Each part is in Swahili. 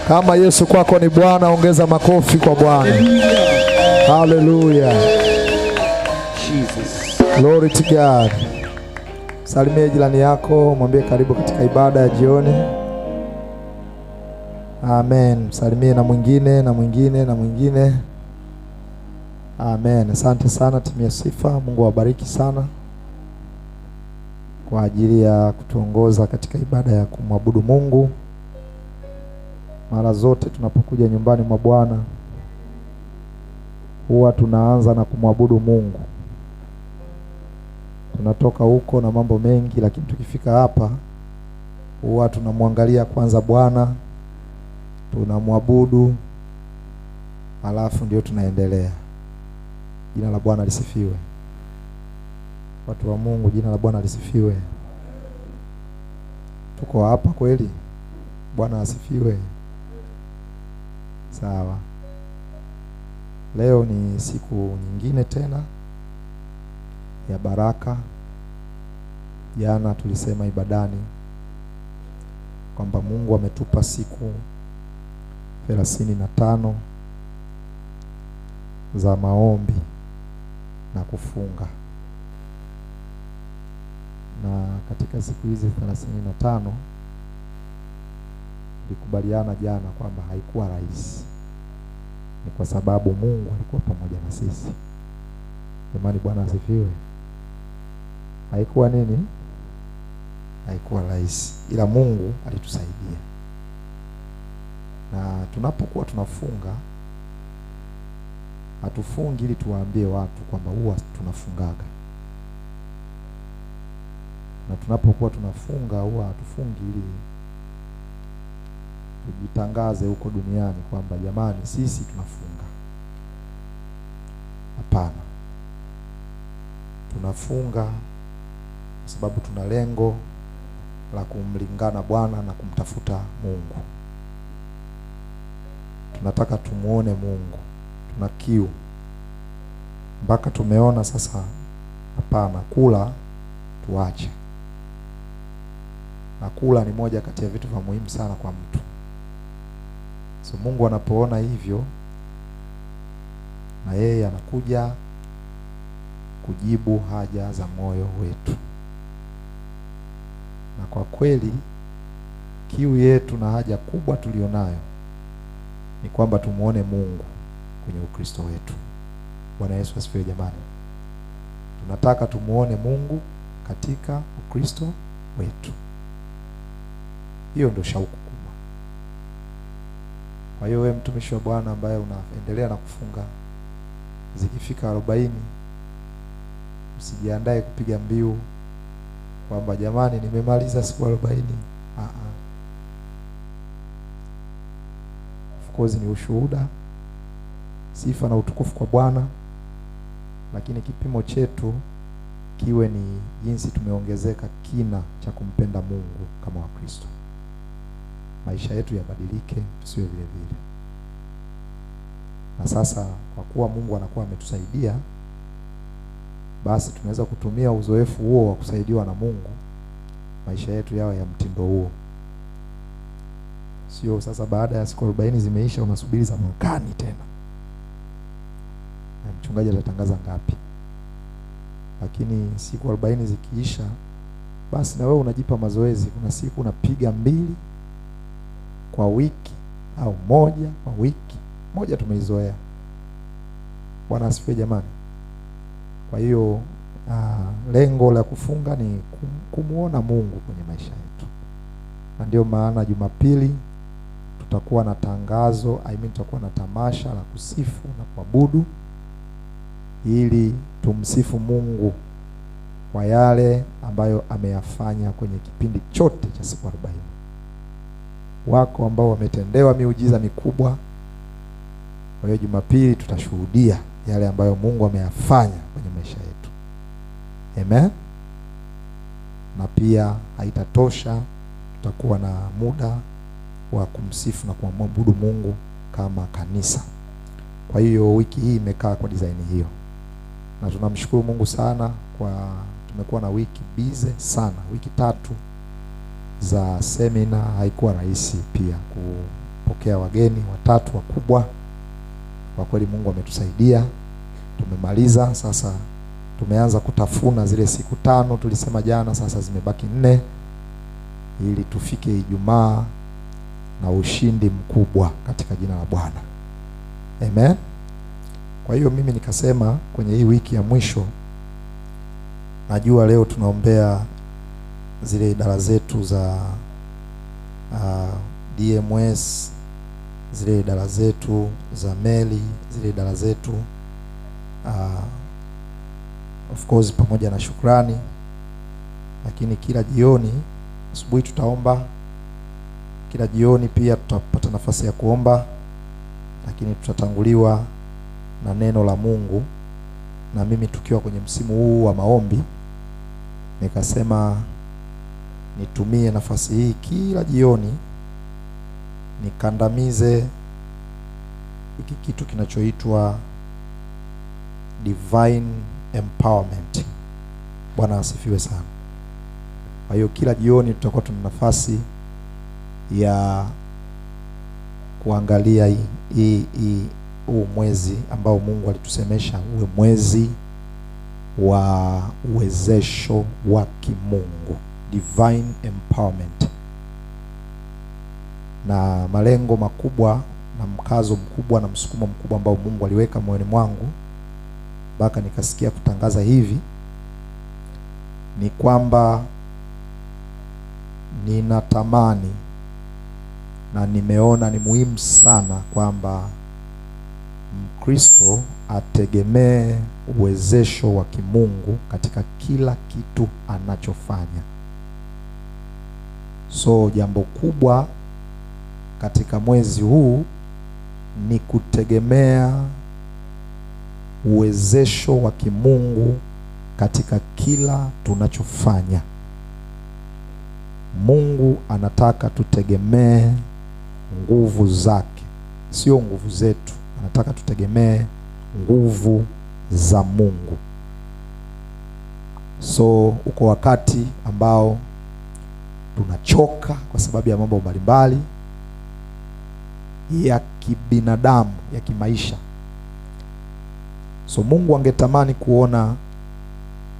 Kama Yesu kwako ni Bwana, ongeza makofi kwa Bwana. Hallelujah. Jesus. Glory to God. Salimia jirani yako, mwambie karibu katika ibada ya jioni. Amen. Salimie na mwingine na mwingine na mwingine. Amen. Asante sana timu ya Sifa. Mungu awabariki sana kwa ajili ya kutuongoza katika ibada ya kumwabudu Mungu. Mara zote tunapokuja nyumbani mwa Bwana huwa tunaanza na kumwabudu Mungu. Tunatoka huko na mambo mengi, lakini tukifika hapa huwa tunamwangalia kwanza Bwana, tunamwabudu, alafu ndio tunaendelea. Jina la Bwana lisifiwe. Watu wa Mungu, jina la Bwana lisifiwe. Tuko hapa kweli? Bwana asifiwe. Sawa. Leo ni siku nyingine tena ya baraka. Jana tulisema ibadani kwamba Mungu ametupa siku 35 za maombi na kufunga. Na katika siku hizi 35 tulikubaliana jana kwamba haikuwa rahisi. Ni kwa sababu Mungu alikuwa pamoja na sisi. Jamani, Bwana asifiwe. Haikuwa nini? Haikuwa rahisi, ila Mungu alitusaidia. Na tunapokuwa tunafunga, hatufungi ili tuwaambie watu kwamba huwa tunafungaga. Na tunapokuwa tunafunga huwa hatufungi ili tujitangaze huko duniani kwamba jamani sisi tunafunga. Hapana. Tunafunga kwa sababu tuna lengo la kumlingana Bwana na kumtafuta Mungu. Tunataka tumuone Mungu. Tuna kiu. Mpaka tumeona sasa hapana, kula tuache. Na kula ni moja kati ya vitu vya muhimu sana kwa mtu. So Mungu anapoona hivyo, na yeye anakuja kujibu haja za moyo wetu. Na kwa kweli kiu yetu na haja kubwa tulionayo ni kwamba tumuone Mungu kwenye Ukristo wetu. Bwana Yesu asifiwe jamani. Tunataka tumuone Mungu katika Ukristo wetu. Hiyo ndio shauku kubwa. Kwa hiyo wewe mtumishi wa Bwana ambaye unaendelea na kufunga, zikifika 40 usijiandae kupiga mbiu kwamba jamani nimemaliza siku 40. Of course ni ushuhuda, sifa na utukufu kwa Bwana, lakini kipimo chetu kiwe ni jinsi tumeongezeka kina cha kumpenda Mungu kama Wakristo. Maisha yetu yabadilike, tusiwe vile vile. Na sasa kwa kuwa Mungu anakuwa ametusaidia, basi tunaweza kutumia uzoefu huo wa kusaidiwa na Mungu, maisha yetu yawe ya mtindo huo. Sio sasa baada ya siku 40 zimeisha unasubiri za mwakani tena. Na mchungaji atatangaza ngapi? Lakini siku 40 zikiisha, basi na wewe unajipa mazoezi. Kuna siku unapiga 2 kwa wiki au 1 kwa wiki. 1 tumeizoea. Bwana asifiwe jamani. Kwa hiyo lengo la kufunga ni kumuona Mungu kwenye maisha yetu. Na ndio maana Jumapili tutakuwa na tangazo, tutakuwa na tamasha la kusifu na kuabudu ili tumsifu Mungu kwa yale ambayo ameyafanya kwenye kipindi chote cha siku 40. Wako ambao wametendewa miujiza mikubwa. Kwa hiyo Jumapili tutashuhudia yale ambayo Mungu ameyafanya kwenye maisha yetu. Amen. Na pia haitatosha, tutakuwa na muda wa kumsifu na kumwabudu Mungu kama kanisa. Kwa hiyo wiki hii imekaa kwa design hiyo. Na tunamshukuru Mungu sana kwa tumekuwa na wiki busy sana. Wiki 3 za semina haikuwa rahisi pia tumepokea wageni 3 wakubwa. Kwa kweli Mungu ametusaidia. Tumemaliza sasa, tumeanza kutafuna zile siku 5 tulisema jana, sasa zimebaki 4 ili tufike Ijumaa na ushindi mkubwa katika jina la Bwana. Amen. Kwa hiyo mimi nikasema kwenye hii wiki ya mwisho, najua leo tunaombea zile idara zetu za DMS, zile idara zetu za meli, zile idara zetu of course pamoja na shukrani. Lakini kila jioni, asubuhi tutaomba, kila jioni pia tutapata nafasi ya kuomba, lakini tutatanguliwa na neno la Mungu. Na mimi tukiwa kwenye msimu huu wa maombi, nikasema nitumie nafasi hii kila jioni nikandamize hiki kitu kinachoitwa divine empowerment. Bwana asifiwe sana. Kwa hiyo kila jioni tutakuwa tuna nafasi kuangalia huu mwezi ambao Mungu alitusemesha uwe mwezi wa uwezesho wa kimungu, divine empowerment. Na malengo makubwa na mkazo mkubwa na msukumo mkubwa ambao Mungu aliweka moyoni mwangu mpaka nikasikia kutangaza hivi ni kwamba ninatamani na nimeona ni muhimu sana kwamba Mkristo ategemee uwezesho wa kimungu katika kila kitu anachofanya. So jambo kubwa katika mwezi huu ni kutegemea uwezesho wa kimungu katika kila tunachofanya. Mungu anataka tutegemee nguvu zake, sio nguvu zetu. Anataka tutegemee nguvu za Mungu. So uko wakati ambao tunachoka kwa sababu ya mambo mbalimbali ya kibinadamu, ya kimaisha. So Mungu angetamani kuona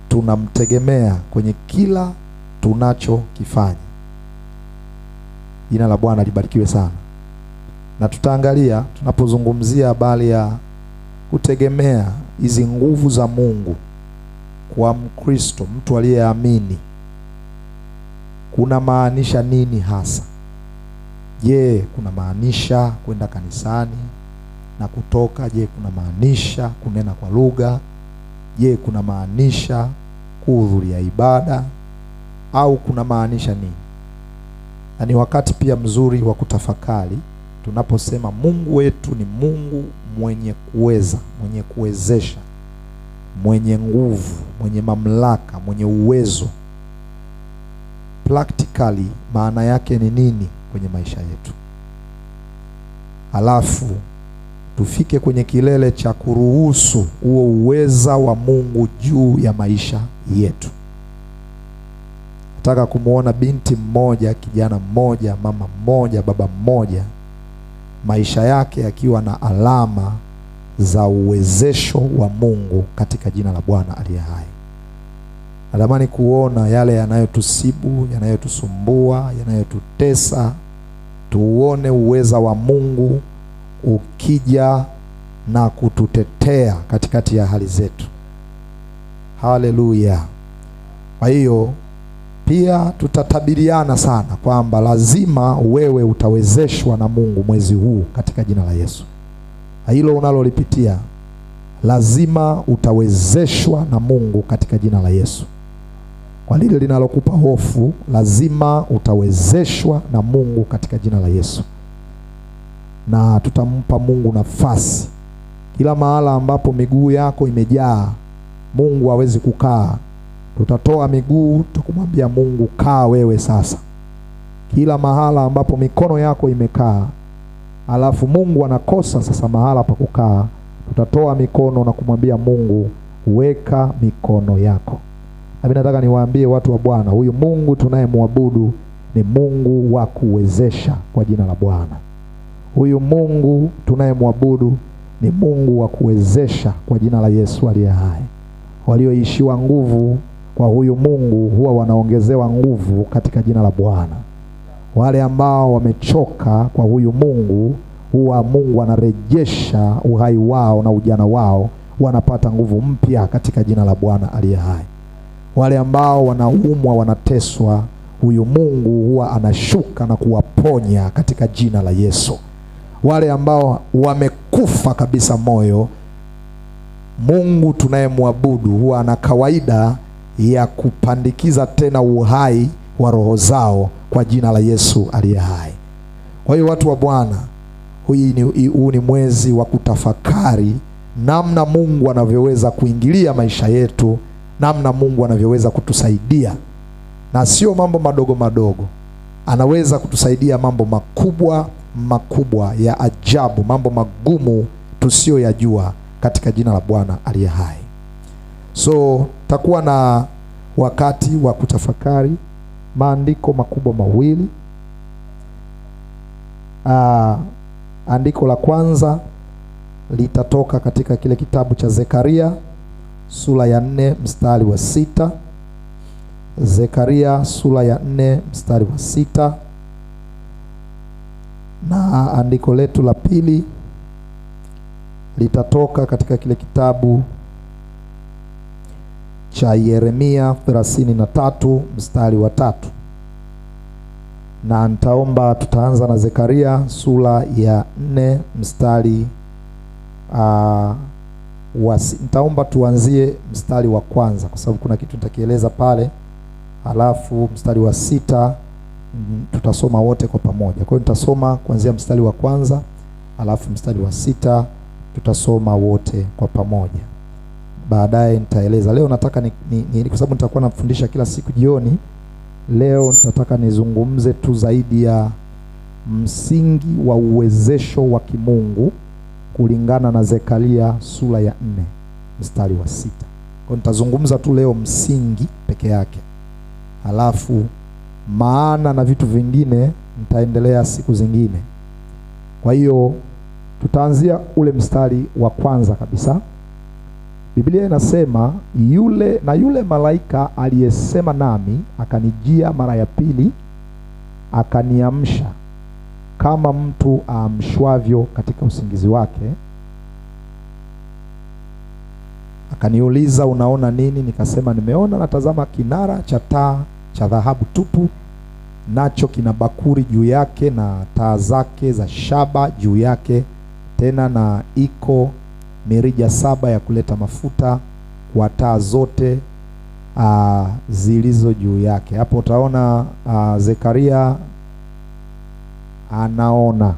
tunamtegemea kwenye kila tunachokifanya. Jina la Bwana libarikiwe sana. Na tutaangalia tunapozungumzia habari ya kutegemea hizi nguvu za Mungu kwa Mkristo, mtu aliyeamini, kuna maanisha nini hasa? Je, kuna maanisha kwenda kanisani na kutoka? Je, kuna maanisha kunena kwa lugha? Je, kuna maanisha kuhudhuria ibada? Au kuna maanisha nini? Na ni wakati pia mzuri wa kutafakari tunaposema Mungu wetu ni Mungu mwenye kuweza, mwenye kuwezesha, mwenye nguvu, mwenye mamlaka, mwenye uwezo. Practically maana yake ni nini kwenye maisha yetu? Alafu tufike kwenye kilele cha kuruhusu huo uweza wa Mungu juu ya maisha yetu. Nataka kumuona binti mmoja, kijana mmoja, mama mmoja, baba mmoja, maisha yake yakiwa na alama za uwezesho wa Mungu katika jina la Bwana aliye hai. Natamani kuona yale yanayotusibu, yanayotusumbua, yanayotutesa, tuone uweza wa Mungu ukija na kututetea katikati ya hali zetu. Haleluya. Kwa hiyo pia tutatabiriana sana kwamba lazima wewe utawezeshwa na Mungu mwezi huu katika jina la Yesu. Hilo unalolipitia lazima utawezeshwa na Mungu katika jina la Yesu. Kwa lile linalokupa hofu lazima utawezeshwa na Mungu katika jina la Yesu. Na tutampa Mungu nafasi. Kila mahala ambapo miguu yako imejaa, Mungu hawezi kukaa. Tutatoa miguu, tukumwambia Mungu kaa wewe sasa. Kila mahala ambapo mikono yako imekaa, alafu Mungu anakosa sasa mahala pa kukaa, tutatoa mikono na kumwambia Mungu weka mikono yako. Mimi nataka niwaambie watu wa Bwana, huyu Mungu tunayemwabudu ni Mungu wa kuwezesha kwa jina la Bwana. Huyu Mungu tunayemwabudu ni Mungu wa kuwezesha kwa jina la Yesu aliye hai. Walioishiwa nguvu kwa huyu Mungu huwa wanaongezewa nguvu katika jina la Bwana. Wale ambao wamechoka kwa huyu Mungu huwa Mungu anarejesha uhai wao na ujana wao, wanapata nguvu mpya katika jina la Bwana aliye hai. Wale ambao wanaumwa, wanateswa, huyu Mungu huwa anashuka na kuwaponya katika jina la Yesu. Wale ambao wamekufa kabisa moyo, Mungu tunayemwabudu huwa ana kawaida ya kupandikiza tena uhai wa roho zao kwa jina la Yesu aliye hai. Kwa hiyo watu wa Bwana, huu ni mwezi wa kutafakari namna Mungu anavyoweza kuingilia maisha yetu, namna Mungu anavyoweza kutusaidia, na sio mambo madogo madogo. Anaweza kutusaidia mambo makubwa makubwa ya ajabu, mambo magumu tusiyoyajua katika jina la Bwana aliye hai. So takuwa na wakati wa kutafakari maandiko makubwa mawili. Andiko la kwanza litatoka katika kile kitabu cha Zekaria sura ya 4 mstari wa 6. Zekaria sura ya 4 mstari wa 6. Na andiko letu la pili litatoka katika kile kitabu cha Yeremia 33 mstari wa 3. Na nitaomba tutaanza na Zekaria sura ya 4 mstari nitaomba tuanzie mstari wa kwanza kwa sababu kuna kitu nitakieleza pale, alafu mstari wa 6 tutasoma wote kwa pamoja. Kwa hiyo nitasoma kuanzia mstari wa kwanza, alafu mstari wa 6 tutasoma wote kwa pamoja. Baadaye nitaeleza. Leo nataka kwa sababu nitakuwa nafundisha kila siku jioni, leo nitataka nizungumze tu zaidi ya msingi wa uwezesho wa kimungu kulingana na Zekaria sura ya 4 mstari wa 6. Kwa nitazungumza tu leo msingi peke yake, alafu maana na vitu vingine nitaendelea siku zingine. Kwa hiyo tutaanzia ule mstari wa kwanza kabisa. Biblia inasema, yule malaika aliyesema nami akanijia mara ya pili, akaniamsha kama mtu aamshwavyo katika usingizi wake. Akaniuliza, unaona nini? Nikasema, nimeona natazama kinara cha taa cha dhahabu tupu, nacho kina bakuri juu yake na taa zake za shaba juu yake, tena na iko mirija 7 ya kuleta mafuta kwa taa zote zilizo juu yake. Hapo utaona Zekaria anaona.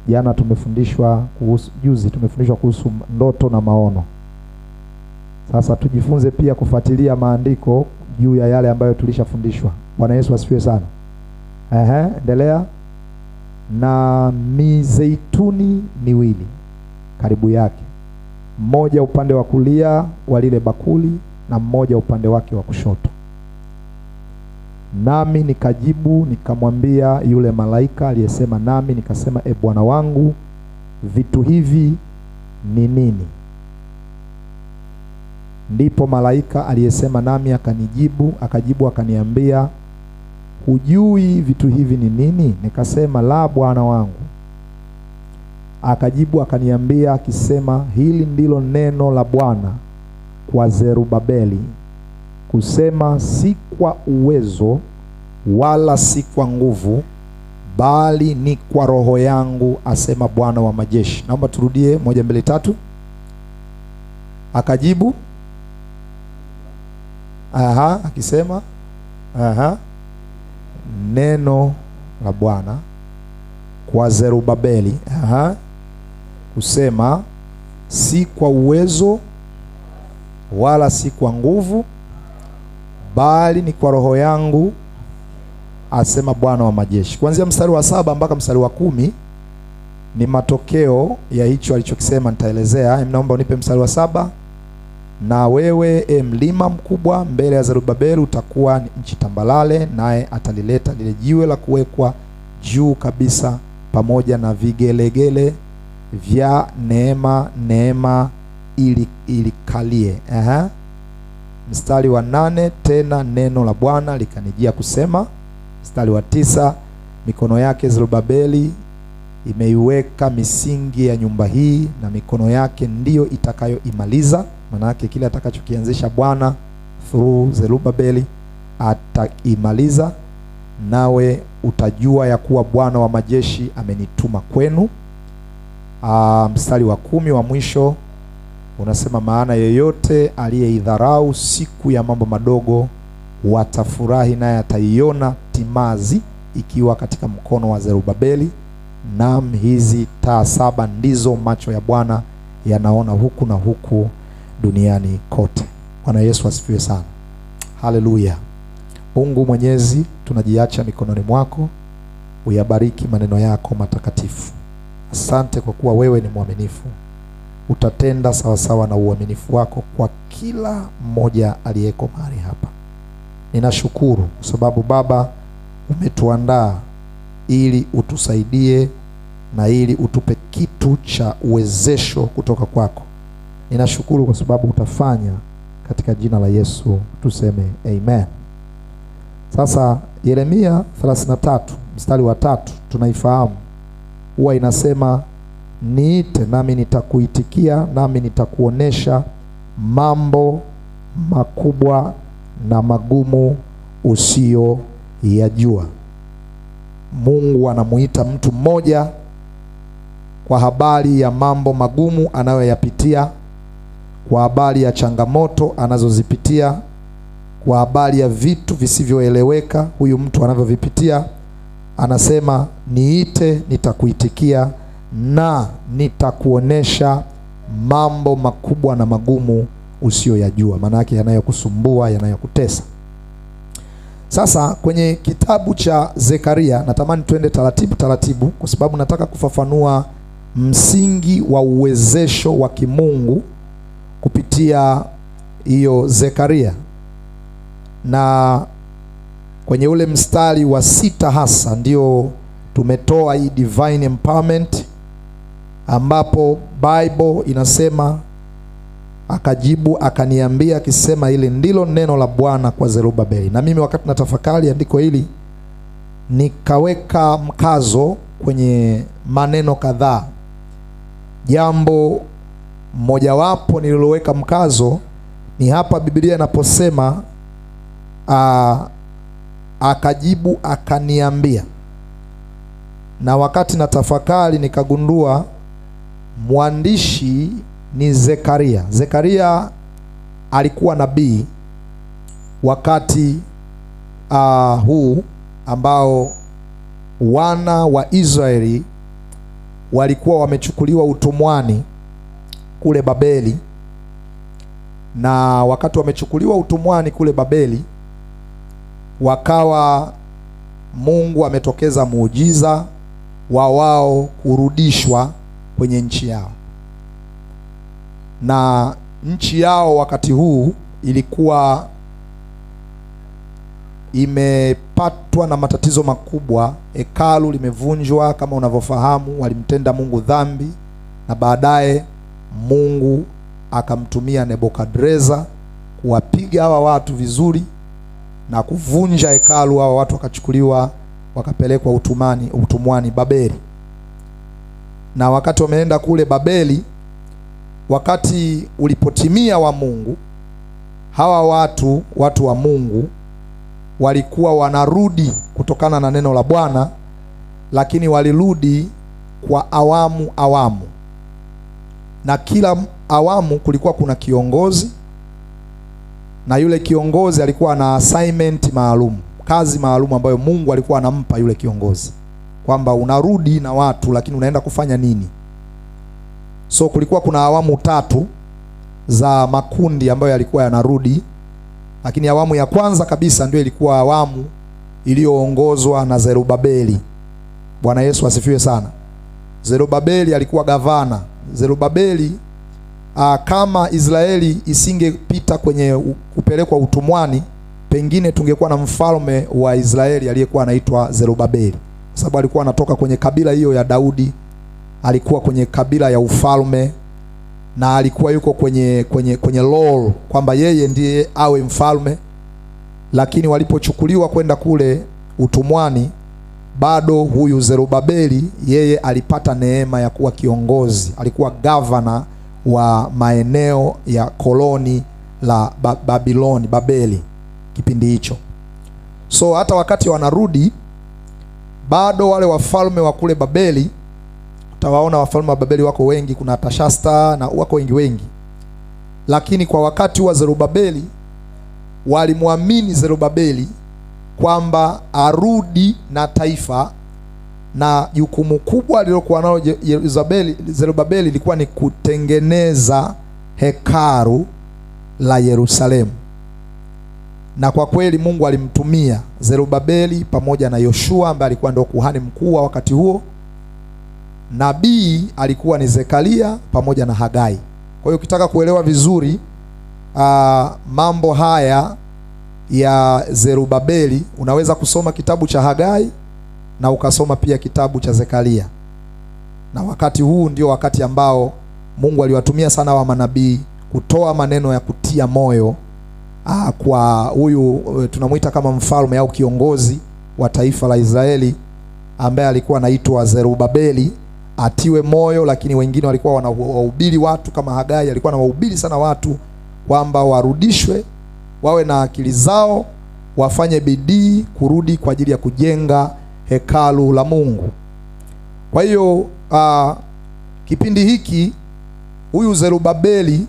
Jana juzi tumefundishwa kuhusu ndoto na maono. Sasa tujifunze pia kufuatilia maandiko juu ya yale ambayo tulishafundishwa. Bwana Yesu asifiwe sana. Endelea. Na mizeituni miwili karibu yake, mmoja upande wa kulia wa lile bakuli na mmoja upande wake wa kushoto. Nami nikajibu nikamwambia yule malaika aliyesema nami, nikasema, Bwana wangu, vitu hivi ni nini? Ndipo malaika aliyesema nami akajibu akaniambia, hujui vitu hivi ni nini? Nikasema, la, Bwana wangu. Akajibu akaniambia akisema, hili ndilo neno la Bwana kwa Zerubabeli, kusema, si kwa uwezo wala si kwa nguvu, bali ni kwa roho yangu, asema Bwana wa majeshi. Naomba turudie 1 2 3. Akajibu akisema neno la Bwana kwa Zerubabeli kusema, si kwa uwezo wala si kwa nguvu, bali ni kwa roho yangu, asema Bwana wa majeshi. Kuanzia mstari wa 7 mpaka mstari wa 10 ni matokeo ya hicho alichokisema. Nitaelezea. Naomba unipe mstari wa 7. Na wewe mlima mkubwa mbele ya Zerubabeli utakuwa nchi tambalale, naye atalileta lile jiwe la kuwekwa juu kabisa pamoja na vigelegele vya neema ilikalie. Mstari wa 8, tena neno la Bwana likanijia kusema. Mstari wa 9, mikono yake Zerubabeli imeiweka misingi ya nyumba hii, na mikono yake ndiyo itakayoimaliza. Maana yake kile atakachokianzisha Bwana through Zerubabeli ataimaliza, nawe utajua ya kuwa Bwana wa majeshi amenituma kwenu. Mstari wa 10 wa mwisho unasema, maana yeyote aliyeidharau siku ya mambo madogo watafurahi, naye ataiona timazi ikiwa katika mkono wa Zerubabeli. Naam, hizi taa 7 ndizo macho ya Bwana yanaona huku na huku duniani kote. Bwana Yesu asifiwe sana. Haleluya. Mungu Mwenyezi, tunajiacha mikononi mwako, uyabariki maneno yako matakatifu. Asante kwa kuwa wewe ni mwaminifu, utatenda sawasawa na uaminifu wako kwa kila mmoja aliyeko mahali hapa. Ninashukuru kwa sababu Baba umetuandaa ili utusaidie na ili utupe kitu cha uwezesho kutoka kwako. Ninashukuru kwa sababu utafanya, katika jina la Yesu tuseme amen. Sasa Yeremia 33 mstari wa 3 tunaifahamu, huwa inasema, niite nami nitakuitikia, nami nitakuonesha mambo makubwa na magumu usio yajua. Mungu anamuita mtu mmoja kwa habari ya mambo magumu anayoyapitia, kwa habari ya changamoto anazozipitia, kwa habari ya vitu visivyoeleweka huyu mtu anavyovipitia. Anasema, niite nitakuitikia na nitakuonesha mambo makubwa na magumu usiyoyajua. Maana yake yanayokusumbua, yanayokutesa. Sasa kwenye kitabu cha Zekaria, natamani tuende taratibu kwa sababu nataka kufafanua msingi wa uwezesho wa kimungu kupitia hiyo Zekaria. Na kwenye ule mstari wa 6 hasa ndio tumetoa hii divine empowerment, ambapo Bible inasema, akajibu akaniambia akisema, ile ndilo neno la Bwana kwa Zerubabeli. Na mimi wakati natafakari andiko hili nikaweka mkazo kwenye maneno kadhaa. Jambo mojawapo nililoweka mkazo ni hapa Biblia inaposema akajibu akaniambia. Na wakati natafakari nikagundua mwandishi ni Zekaria. Zekaria alikuwa nabii wakati huu ambao wana wa Israeli walikuwa wamechukuliwa utumwani kule Babeli. Na wakati wamechukuliwa utumwani kule Babeli, wakawa Mungu ametokeza muujiza wa wao kurudishwa kwenye nchi yao. Na nchi yao wakati huu ilikuwa imepatwa na matatizo makubwa. Hekalu limevunjwa kama unavyofahamu, walimtenda Mungu dhambi, na baadaye Mungu akamtumia Nebukadreza kuwapiga hawa watu vizuri na kuvunja hekalu. Hawa watu wakachukuliwa wakapelekwa utumwani Babeli. Na wakati wameenda kule Babeli, wakati ulipotimia wa Mungu, hawa watu wa Mungu walikuwa wanarudi kutokana na neno la Bwana, lakini walirudi kwa awamu. Na kila awamu kulikuwa kuna kiongozi, na yule kiongozi alikuwa na assignment maalum, kazi maalum ambayo Mungu alikuwa anampa yule kiongozi, kwamba unarudi na watu lakini unaenda kufanya nini. So kulikuwa kuna awamu 3 za makundi ambayo yalikuwa yanarudi, lakini awamu ya kwanza kabisa ndio ilikuwa awamu iliyoongozwa na Zerubabeli. Bwana Yesu asifiwe sana. Zerubabeli alikuwa gavana. Zerubabeli kama Israeli isingepita kwenye kupelekwa utumwani, pengine tungekuwa na mfalme wa Israeli aliyekuwa anaitwa Zerubabeli. sababu alikuwa anatoka kwenye kabila hiyo ya Daudi, alikuwa kwenye kabila ya ufalme, na alikuwa yuko kwenye role kwamba yeye ndiye awe mfalme. Lakini walipochukuliwa kwenda kule utumwani, bado huyu Zerubabeli yeye alipata neema ya kuwa kiongozi, alikuwa governor wa maeneo ya koloni la Babeli kipindi hicho. So hata wakati wanarudi, bado wale wafalme wa kule Babeli, utawaona wafalme wa Babeli wako wengi, kuna Tashasta na wako wengi. Lakini kwa wakati wa Zerubabeli, walimwamini Zerubabeli kwamba arudi na taifa, na jukumu kubwa alilokuwa nalo Zerubabeli ilikuwa ni kutengeneza hekalu la Yerusalemu. Na kwa kweli Mungu alimtumia Zerubabeli pamoja na Yoshua ambaye alikuwa ndio kuhani mkuu wa wakati huo. Nabii alikuwa ni Zekaria pamoja na Hagai. Kwa hiyo ukitaka kuelewa vizuri mambo haya ya Zerubabeli, unaweza kusoma kitabu cha Hagai na ukasoma pia kitabu cha Zekaria. Na wakati huu ndio wakati ambao Mungu aliwatumia sana wa manabii kutoa maneno ya kutia moyo kwa huyu tunamuita kama mfalme au kiongozi wa taifa la Israeli ambaye alikuwa anaitwa Zerubabeli, atiwe moyo. Lakini wengine walikuwa wanawahubiri watu, kama Hagai alikuwa anawahubiri sana watu kwamba warudishwe, wawe na akili zao, wafanye bidii kurudi kwa ajili ya kujenga hekalu la Mungu. Kwa hiyo kipindi hiki huyu Zerubabeli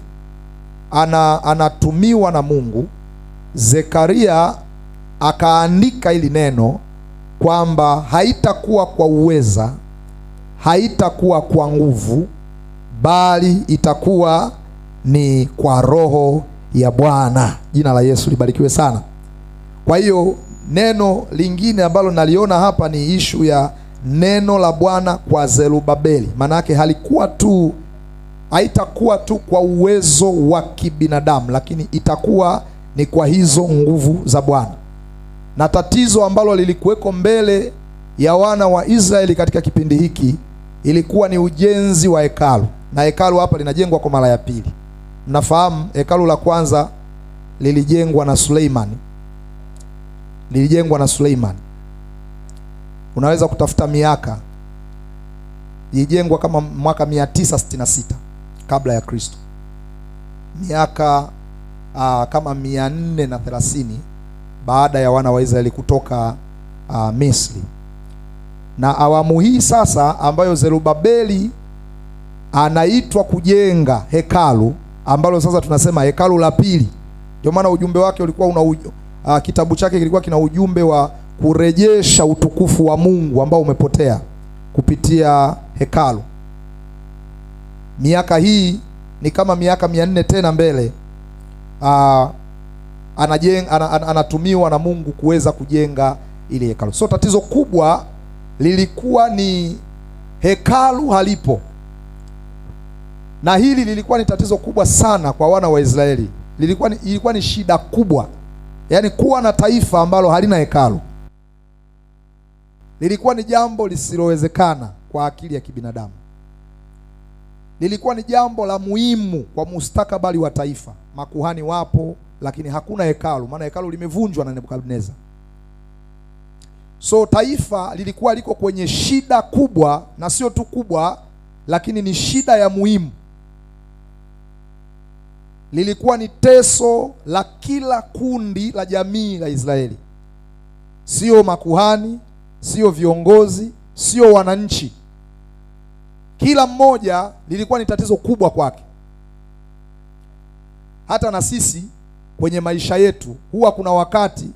anatumiwa na Mungu. Zekaria akaandika hili neno kwamba haitakuwa kwa uweza, haitakuwa kwa nguvu, bali itakuwa ni kwa Roho ya Bwana. Jina la Yesu libarikiwe sana. Kwa hiyo neno lingine ambalo naliona hapa ni ishu ya neno la Bwana kwa Zerubabeli. Maana yake haitakuwa tu kwa uwezo wa kibinadamu, lakini itakuwa ni kwa hizo nguvu za Bwana. Na tatizo ambalo lilikuweko mbele ya wana wa Israeli katika kipindi hiki ilikuwa ni ujenzi wa hekalu. Na hekalu hapa linajengwa kwa mara ya pili. Mnafahamu hekalu la kwanza lilijengwa na Suleimani. Unaweza kutafuta miaka, ilijengwa kama mwaka 966 kabla ya Kristo. Miaka kama 430 baada ya wana wa Israeli kutoka Misri. Na awamu hii sasa ambayo Zerubabeli anaitwa kujenga hekalu ambalo sasa tunasema hekalu la pili. Ndio maana ujumbe wake ulikuwa kitabu chake kilikuwa kina ujumbe wa kurejesha utukufu wa Mungu ambao umepotea kupitia hekalu. Miaka hii ni kama miaka 400 tena mbele, anatumiwa na Mungu kuweza kujenga ile hekalu. So tatizo kubwa lilikuwa ni hekalu halipo. Na hili lilikuwa ni tatizo kubwa sana kwa wana wa Israeli. Ilikuwa ni shida kubwa. Yaani kuwa na taifa ambalo halina hekalu lilikuwa ni jambo lisilowezekana kwa akili ya kibinadamu. Lilikuwa ni jambo la muhimu kwa mustakabali wa taifa. Makuhani wapo, lakini hakuna hekalu, maana hekalu limevunjwa na Nebukadneza. So taifa lilikuwa liko kwenye shida kubwa, na sio tu kubwa, lakini ni shida ya muhimu. Lilikuwa ni teso la kila kundi la jamii la Israeli. Sio makuhani, sio viongozi, sio wananchi. Kila mmoja lilikuwa ni tatizo kubwa kwake. Hata na sisi kwenye maisha yetu huwa kuna wakati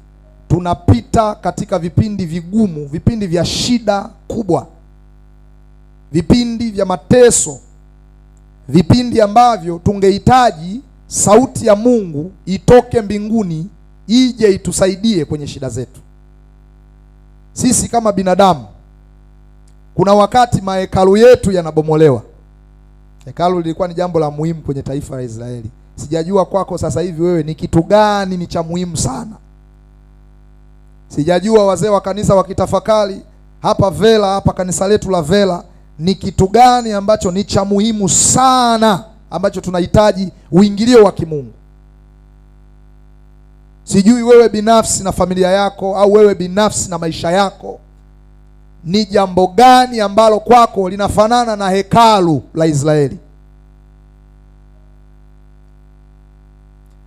tunapita katika vipindi vigumu, vipindi vya shida kubwa, vipindi vya mateso, vipindi ambavyo tungehitaji sauti ya Mungu itoke mbinguni ije itusaidie kwenye shida zetu. Sisi kama binadamu, kuna wakati mahekalu yetu yanabomolewa. Hekalu lilikuwa ni jambo la muhimu kwenye taifa la Israeli. Sijajua kwako sasa hivi wewe ni kitu gani ni cha muhimu sana. Sijajua wazee wa kanisa wakitafakari hapa Vela, hapa kanisa letu la Vela, ni kitu gani ambacho ni cha muhimu sana ambacho tunahitaji uingilio wa kimungu? Sijui wewe binafsi na familia yako, au wewe binafsi na maisha yako, ni jambo gani ambalo kwako linafanana na hekalu la Israeli?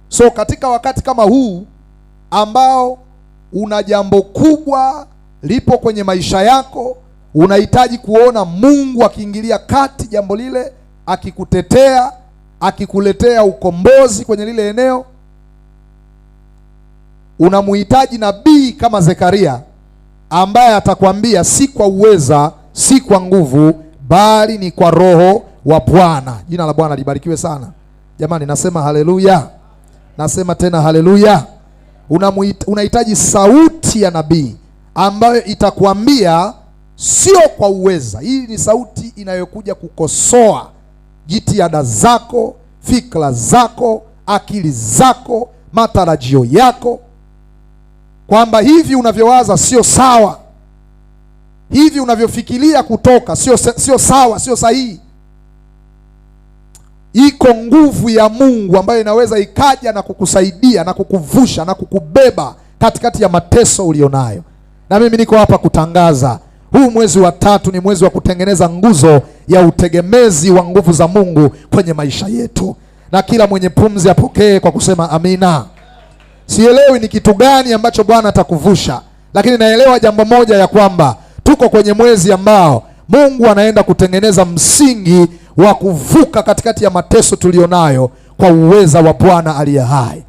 So katika wakati kama huu ambao una jambo kubwa lipo kwenye maisha yako, unahitaji kuona Mungu akiingilia kati jambo lile, akikutetea, akikuletea ukombozi kwenye lile eneo. Unamuhitaji nabii kama Zekaria ambaye atakwambia si kwa uweza, si kwa nguvu, bali ni kwa Roho wa Bwana. Jina la Bwana libarikiwe sana. Jamani, nasema haleluya. Nasema tena haleluya. Unahitaji sauti ya nabii ambayo itakwambia sio kwa uweza. Hii ni sauti inayokuja kukosoa jitihada zako, fikra zako, akili zako, matarajio yako, kwamba hivi unavyowaza sio sawa, hivi unavyofikiria kutoka sio sawa, sio sahihi. Iko nguvu ya Mungu ambayo inaweza ikaja na kukusaidia na kukuvusha na kukubeba katikati ya mateso ulionayo. Na mimi niko hapa kutangaza, huu mwezi wa 3 ni mwezi wa kutengeneza nguzo ya utegemezi wa nguvu za Mungu kwenye maisha yetu. Na kila mwenye pumzi apokee kwa kusema amina. Sielewi ni kitu gani ambacho Bwana atakuvusha, lakini naelewa jambo moja, ya kwamba tuko kwenye mwezi ambao Mungu anaenda kutengeneza msingi wa kuvuka katikati ya mateso tulionayo kwa uweza wa Bwana aliye hai.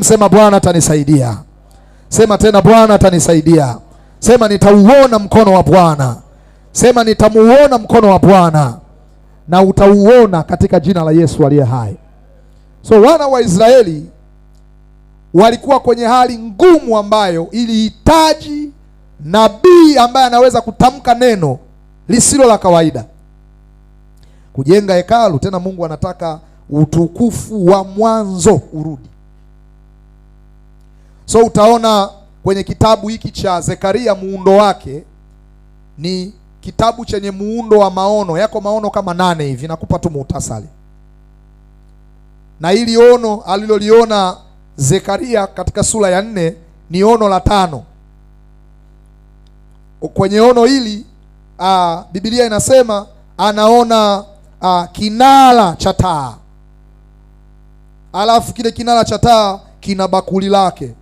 Sema Bwana atanisaidia. Sema tena Bwana atanisaidia. Sema nitauona mkono wa Bwana. Sema nitamuona mkono wa Bwana, na utauona katika jina la Yesu aliye hai. So wana wa Israeli walikuwa kwenye hali ngumu ambayo ilihitaji nabii ambaye anaweza kutamka neno lisilo la kawaida. Kujenga hekalu, tena Mungu anataka utukufu wa mwanzo urudi. So utaona kwenye kitabu hiki cha Zekaria, muundo wake ni kitabu chenye muundo wa maono. Yako maono kama 8 hivi, nakupa tu muhtasari. Na hili ono aliloliona Zekaria katika sura ya 4 ni ono la 5. Kwenye ono hili Biblia inasema anaona kinara cha taa, alafu kile kinara cha taa kina bakuli lake.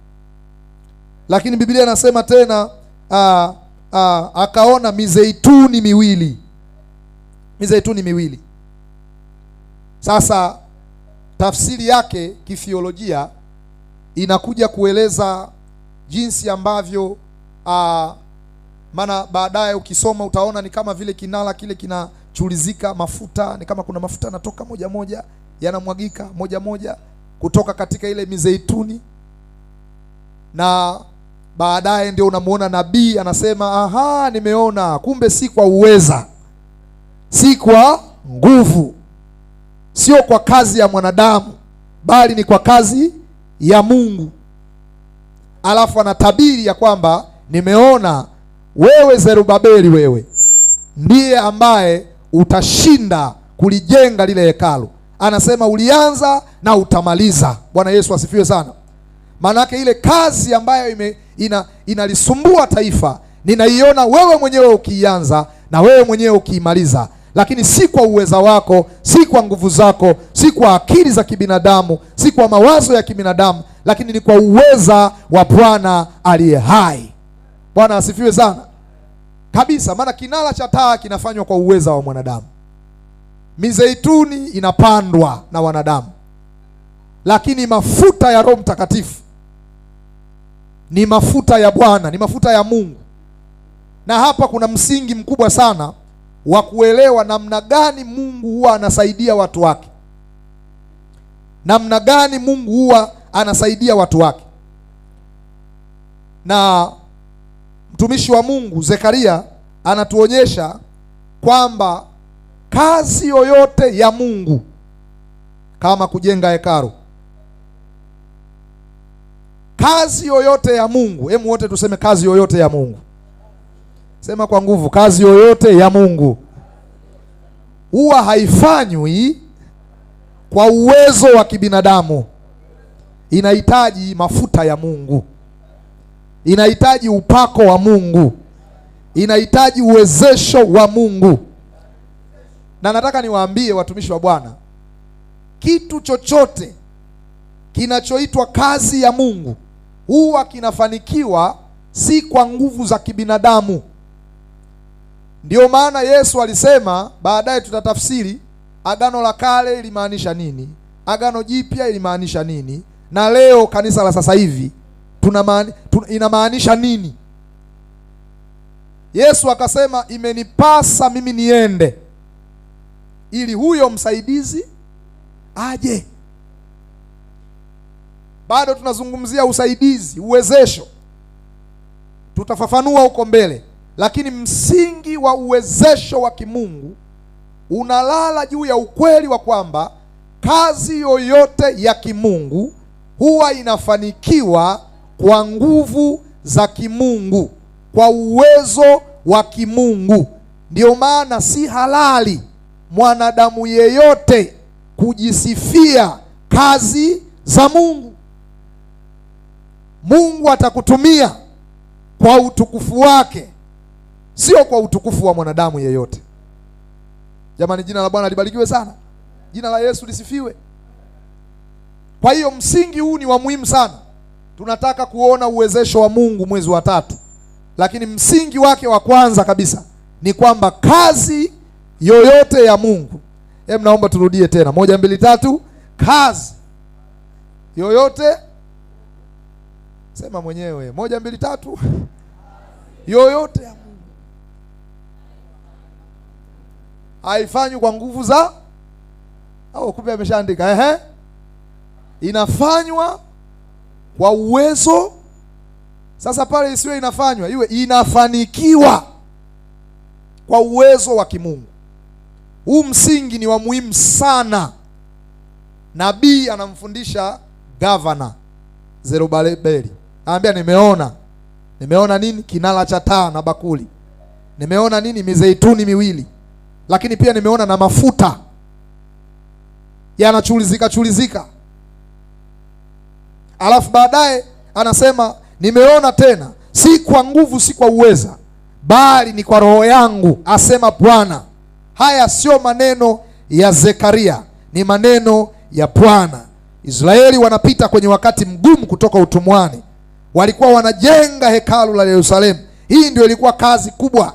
Lakini Biblia inasema tena akaona mizeituni miwili. Sasa tafsiri yake kithiolojia inakuja kueleza jinsi ambavyo maana baadaye ukisoma utaona ni kama vile kinara kile kinachulizika mafuta, ni kama kuna mafuta yanatoka moja moja, yanamwagika moja moja kutoka katika ile mizeituni. Na baadaye ndio unamuona nabii anasema, aha, nimeona kumbe si kwa uweza, si kwa nguvu, sio kwa kazi ya mwanadamu, bali ni kwa kazi ya Mungu. Alafu anatabiri ya kwamba nimeona wewe Zerubabeli, wewe ndiye ambaye utashinda kulijenga lile hekalu. Anasema ulianza na utamaliza. Bwana Yesu asifiwe sana. Maanake ile kazi ambayo inalisumbua taifa, ninaiona wewe mwenyewe ukianza na wewe mwenyewe ukiimaliza. Lakini si kwa uweza wako, si kwa nguvu zako, si kwa akili za kibinadamu, si kwa mawazo ya kibinadamu, lakini ni kwa uweza wa Bwana aliye hai. Bwana asifiwe sana kabisa. Maana kinara cha taa kinafanywa kwa uweza wa mwanadamu, mizeituni inapandwa na wanadamu, lakini mafuta ya Roho Mtakatifu ni mafuta ya Bwana, ni mafuta ya Mungu. Na hapa kuna msingi mkubwa sana wa kuelewa namna gani Mungu huwa anasaidia watu wake, namna gani Mungu huwa anasaidia watu wake. Na mtumishi wa Mungu Zekaria anatuonyesha kwamba kazi yoyote ya Mungu, kama kujenga hekalu, kazi yoyote ya Mungu, hebu wote tuseme kazi yoyote ya Mungu. Sema kwa nguvu, kazi yoyote ya Mungu huwa haifanywi kwa uwezo wa kibinadamu. Inahitaji mafuta ya Mungu, inahitaji upako wa Mungu, inahitaji uwezesho wa Mungu. Na nataka niwaambie watumishi wa Bwana, kitu chochote kinachoitwa kazi ya Mungu huwa kinafanikiwa si kwa nguvu za kibinadamu. Ndio maana Yesu alisema, baadaye tutatafsiri Agano la Kale ilimaanisha nini, Agano Jipya ilimaanisha nini, na leo kanisa la sasa hivi inamaanisha nini. Yesu akasema, imenipasa mimi niende ili huyo msaidizi aje. Bado tunazungumzia usaidizi, uwezesho, tutafafanua huko mbele, lakini msingi wa uwezesho wa kimungu unalala juu ya ukweli wa kwamba kazi yoyote ya kimungu huwa inafanikiwa kwa nguvu za kimungu, kwa uwezo wa kimungu. Ndio maana si halali mwanadamu yeyote kujisifia kazi za Mungu. Mungu atakutumia kwa utukufu wake, sio kwa utukufu wa mwanadamu yeyote. Jamani, jina la Bwana libarikiwe sana. Jina la Yesu lisifiwe. Kwa hiyo msingi huu ni wa muhimu sana. Tunataka kuona uwezesho wa Mungu mwezi wa 3. Lakini msingi wake wa kwanza kabisa ni kwamba kazi yoyote ya Mungu. Hebu naomba turudie tena. 1 2 3. Kazi yoyote, sema mwenyewe. 1 2 3. Yoyote ya Mungu haifanywi kwa nguvu za, au kumbe ameshaandika inafanywa kwa uwezo. Sasa pale isiwe inafanywa, iwe inafanikiwa kwa uwezo wa kimungu. Huu msingi ni wa muhimu sana. Nabii anamfundisha governor Zerubabeli, anambia nimeona nini? Kinara cha taa na bakuli. Nimeona nini? Mizeituni miwili. Lakini pia nimeona na mafuta yanachulizika. Alafu baadaye anasema nimeona tena, si kwa nguvu, si kwa uweza, bali ni kwa roho yangu, asema Bwana. Haya sio maneno ya Zekaria, ni maneno ya Bwana. Israeli wanapita kwenye wakati mgumu kutoka utumwani. Walikuwa wanajenga hekalu la Yerusalemu. Hii ndio ilikuwa kazi kubwa,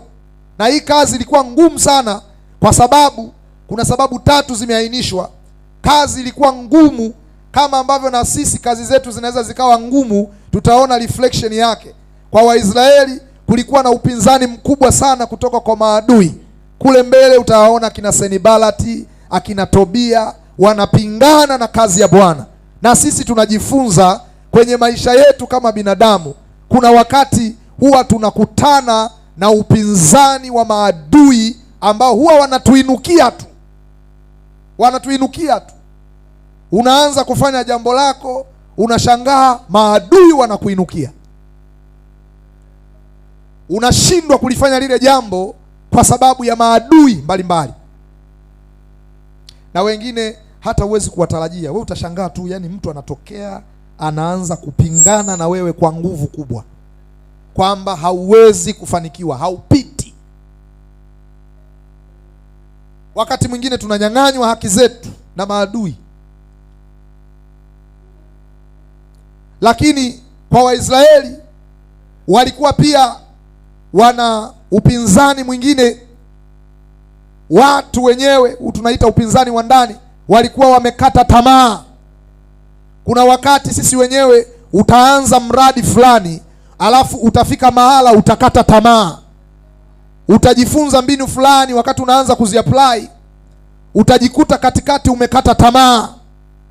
na hii kazi ilikuwa ngumu sana, kwa sababu kuna sababu 3 zimeainishwa. Kazi ilikuwa ngumu kama ambavyo na sisi kazi zetu zinaweza zikawa ngumu. Tutaona reflection yake. Kwa Waisraeli kulikuwa na upinzani mkubwa sana kutoka kwa maadui. Kule mbele utawaona akina Senibalati, akina Tobia wanapingana na kazi ya Bwana. Na sisi tunajifunza kwenye maisha yetu kama binadamu, kuna wakati huwa tunakutana na upinzani wa maadui ambao huwa wanatuinukia tu. Unaanza kufanya jambo lako, unashangaa maadui wanakuinukia. Unashindwa kulifanya lile jambo kwa sababu ya maadui mbalimbali. Na wengine hata huwezi kuwatarajia. Wewe utashangaa tu, yani mtu anatokea anaanza kupingana na wewe kwa nguvu kubwa, kwamba hauwezi kufanikiwa, haupiti. Wakati mwingine tunanyang'anywa haki zetu na maadui. Lakini kwa Waisraeli walikuwa pia wana upinzani mwingine. Watu wenyewe tunaita upinzani wa ndani, walikuwa wamekata tamaa. Kuna wakati sisi wenyewe utaanza mradi fulani, alafu utafika mahala utakata tamaa. Utajifunza mbinu fulani, wakati unaanza kuziapply utajikuta katikati umekata tamaa.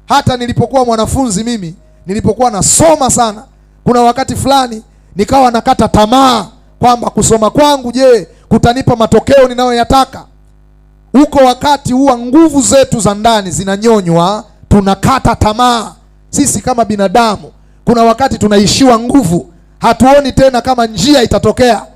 Hata nilipokuwa mwanafunzi mimi, nilipokuwa nasoma sana, kuna wakati fulani nikawa nakata tamaa kwamba kusoma kwangu, je, kutanipa matokeo ninayoyataka? Huko wakati huwa nguvu zetu za ndani zinanyonywa, tunakata tamaa. Sisi kama binadamu kuna wakati tunaishiwa nguvu, hatuoni tena kama njia itatokea.